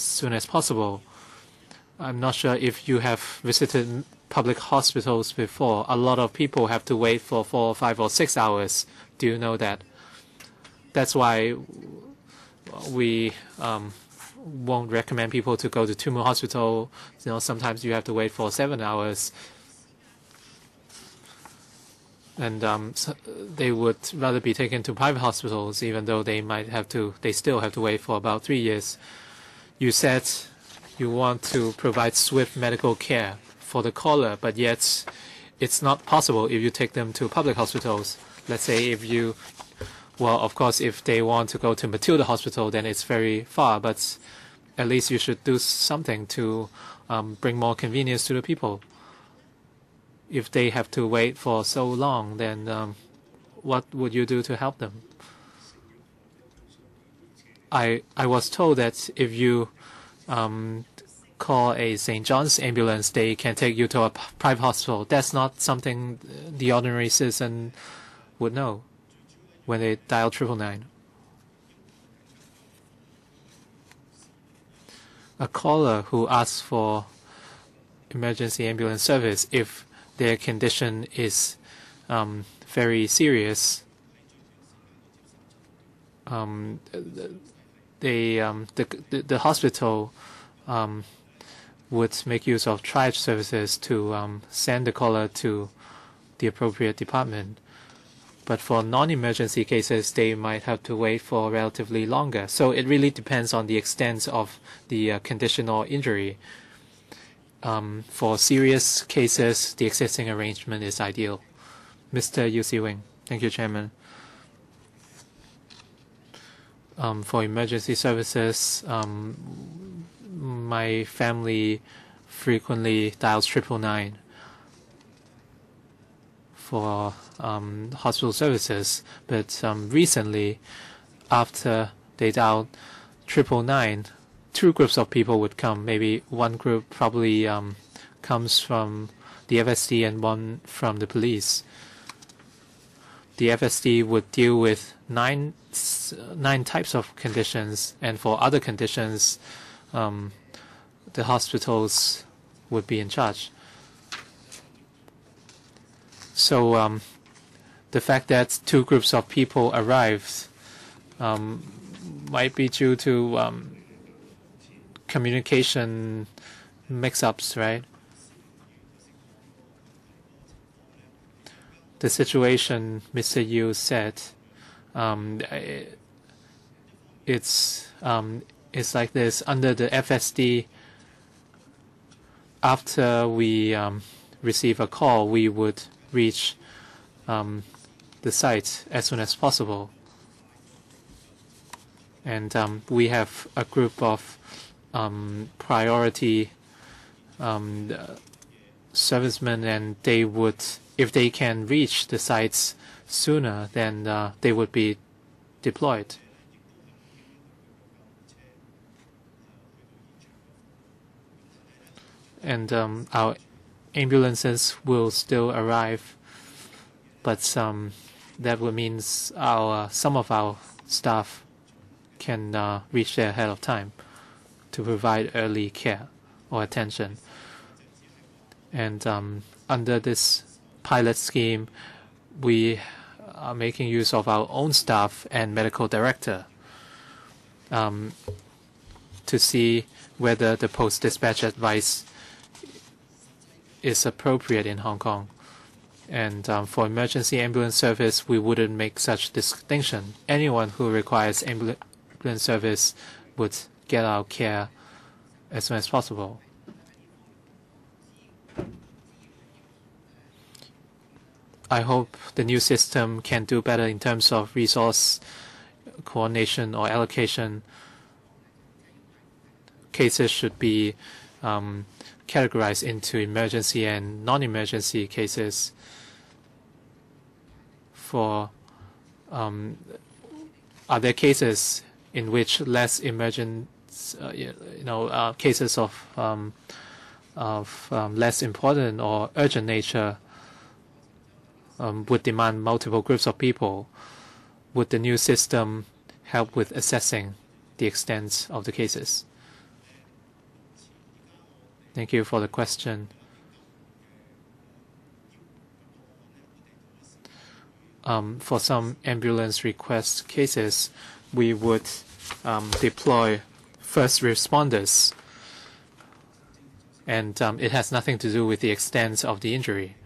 soon as possible. I'm not sure if you have visited public hospitals before. A lot of people have to wait for 4, 5, or 6 hours. Do you know that? That's why we won't recommend people to go to Tumu Hospital. Sometimes you have to wait for 7 hours. And so they would rather be taken to private hospitals, even though they still have to wait for about 3 years. You said you want to provide swift medical care for the caller, but yet it's not possible if you take them to public hospitals. Let's say well, of course, if they want to go to Matilda Hospital, then it's very far, but at least you should do something to bring more convenience to the people. If they have to wait for so long, then what would you do to help them? I was told that if you call a St. John's ambulance, they can take you to a private hospital. That's not something the ordinary citizen would know when they dial 999. A caller who asks for emergency ambulance service, if their condition is very serious, the hospital would make use of triage services to send the caller to the appropriate department. But for non-emergency cases, they might have to wait for relatively longer. So it really depends on the extent of the condition or injury. For serious cases, the existing arrangement is ideal. Mr. Yu Si-wing. Thank you, Chairman. For emergency services, my family frequently dials 999 for hospital services, but recently, after they dialed 999, 2 groups of people would come. Maybe one group probably comes from the FSD and one from the police. The FSD would deal with nine types of conditions, and for other conditions, the hospitals would be in charge. So the fact that 2 groups of people arrived might be due to communication mix-ups, right? The situation Mr. Yu said, it's like this. Under the FSD, after we receive a call, we would reach the site as soon as possible. And we have a group of priority servicemen, and they would, if they can reach the sites sooner, then they would be deployed. And our ambulances will still arrive, but that would mean some of our staff can reach there ahead of time to provide early care or attention. And under this pilot scheme, we are making use of our own staff and medical director to see whether the post-dispatch advice is appropriate in Hong Kong. And for emergency ambulance service, we wouldn't make such distinction. Anyone who requires ambulance service would get our care as soon as possible. I hope the new system can do better in terms of resource coordination or allocation. Cases should be categorized into emergency and non-emergency cases. For are there cases in which less emergent, cases of less important or urgent nature would demand multiple groups of people? Would the new system help with assessing the extent of the cases. Thank you for the question. For some ambulance request cases, we would deploy first responders, and it has nothing to do with the extent of the injury.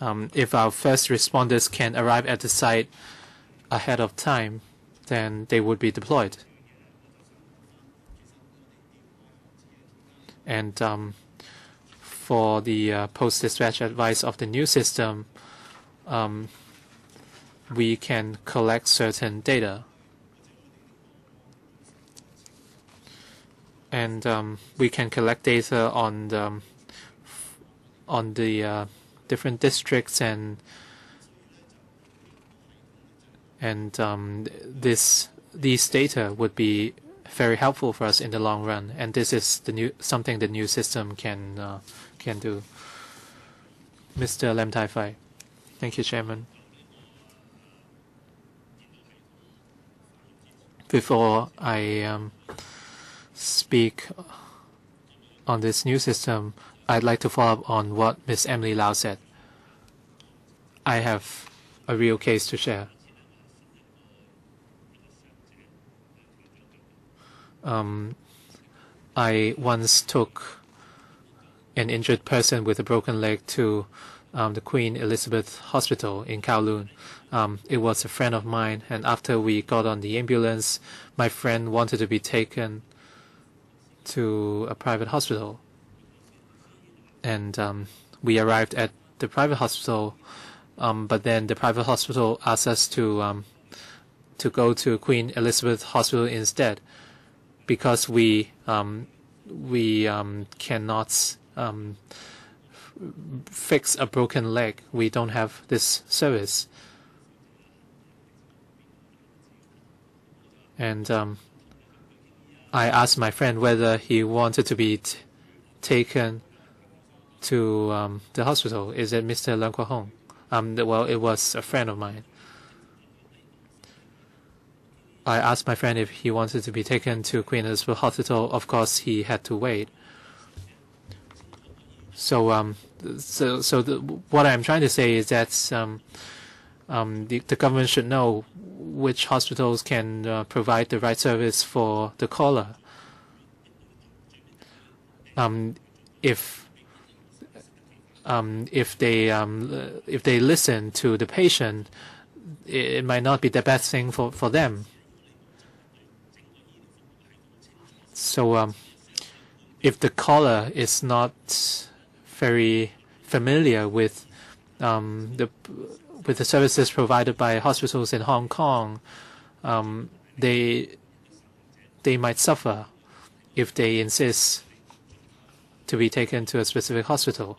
If our first responders can arrive at the site ahead of time, then they would be deployed. And for the post-dispatch advice of the new system, we can collect certain data. And we can collect data on the different districts, and these data would be very helpful for us in the long run. And this is something the new system can do. Mr. Lam Tai Fai. Thank you, Chairman. Before I speak on this new system, I'd like to follow up on what Ms. Emily Lau said. I have a real case to share. I once took an injured person with a broken leg to the Queen Elizabeth Hospital in Kowloon. It was a friend of mine, and after we got on the ambulance, my friend wanted to be taken to a private hospital. And we arrived at the private hospital, but then the private hospital asked us to go to Queen Elizabeth Hospital instead, because we cannot fix a broken leg. We don't have this service. And I asked my friend whether he wanted to be taken to the hospital. Is it Mr. Leung Kwok Hong? Well, it was a friend of mine. I asked my friend if he wanted to be taken to Queen Elizabeth Hospital. Of course, he had to wait. So, what I'm trying to say is that the government should know which hospitals can provide the right service for the caller. If they listen to the patient, it might not be the best thing for them. So, if the caller is not very familiar with the services provided by hospitals in Hong Kong, they might suffer if they insist to be taken to a specific hospital.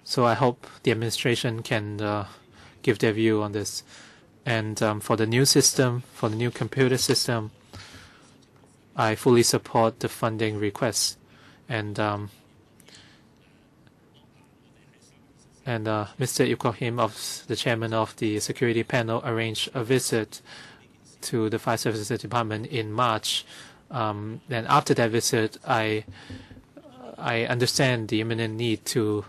So I hope the administration can give their view on this. And for the new system, for the new computer system, I fully support the funding requests. And Mr. Ip Kwok Him, the chairman of the security panel, arranged a visit to the Fire Services Department in March. Then after that visit, I understand the imminent need to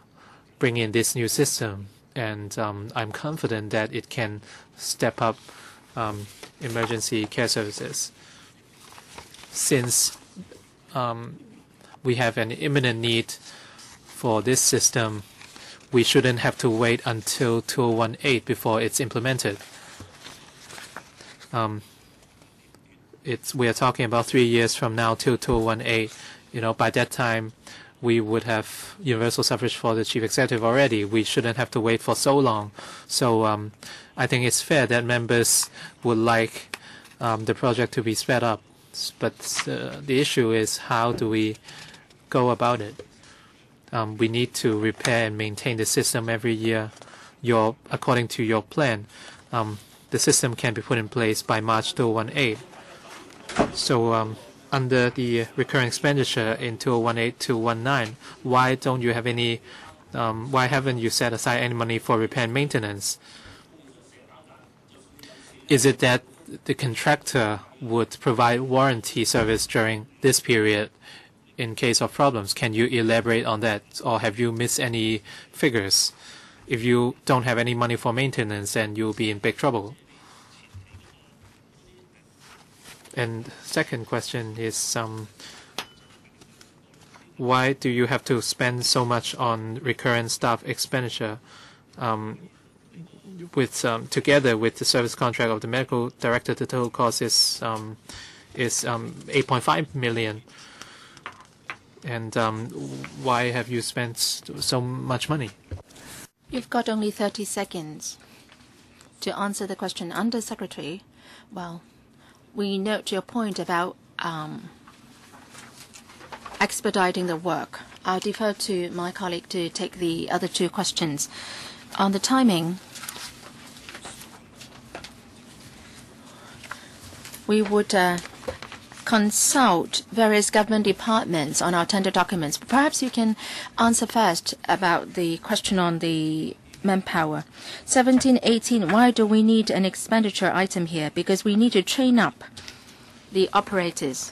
bring in this new system, and I'm confident that it can step up emergency care services. Since we have an imminent need for this system, we shouldn't have to wait until 2018 before it's implemented. We are talking about 3 years from now till 2018. By that time, we would have universal suffrage for the chief executive already. We shouldn't have to wait for so long. So I think it's fair that members would like the project to be sped up. But the issue is, how do we go about it? We need to repair and maintain the system every year. According to your plan, the system can be put in place by March 2018. So under the recurring expenditure in 2018-2019, why don't you have any? Why haven't you set aside any money for repair and maintenance? is it that the contractor would provide warranty service during this period in case of problems? Can you elaborate on that, or have you missed any figures? If you don't have any money for maintenance, then you'll be in big trouble. And second question is, why do you have to spend so much on recurrent staff expenditure? Together with the service contract of the medical director, the total cost is 8.5 million. And why have you spent so much money? You've got only 30 seconds to answer the question. Under Secretary, well, we note your point about expediting the work. I'll defer to my colleague to take the other two questions. On the timing, we would consult various government departments on our tender documents. Perhaps you can answer first about the question on the manpower. 17, 18, why do we need an expenditure item here? Because we need to train up the operators.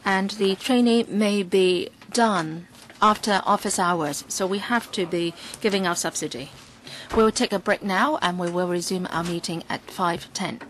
And the training may be done after office hours, so we have to be giving out subsidy. We'll take a break now, and we will resume our meeting at 5:10.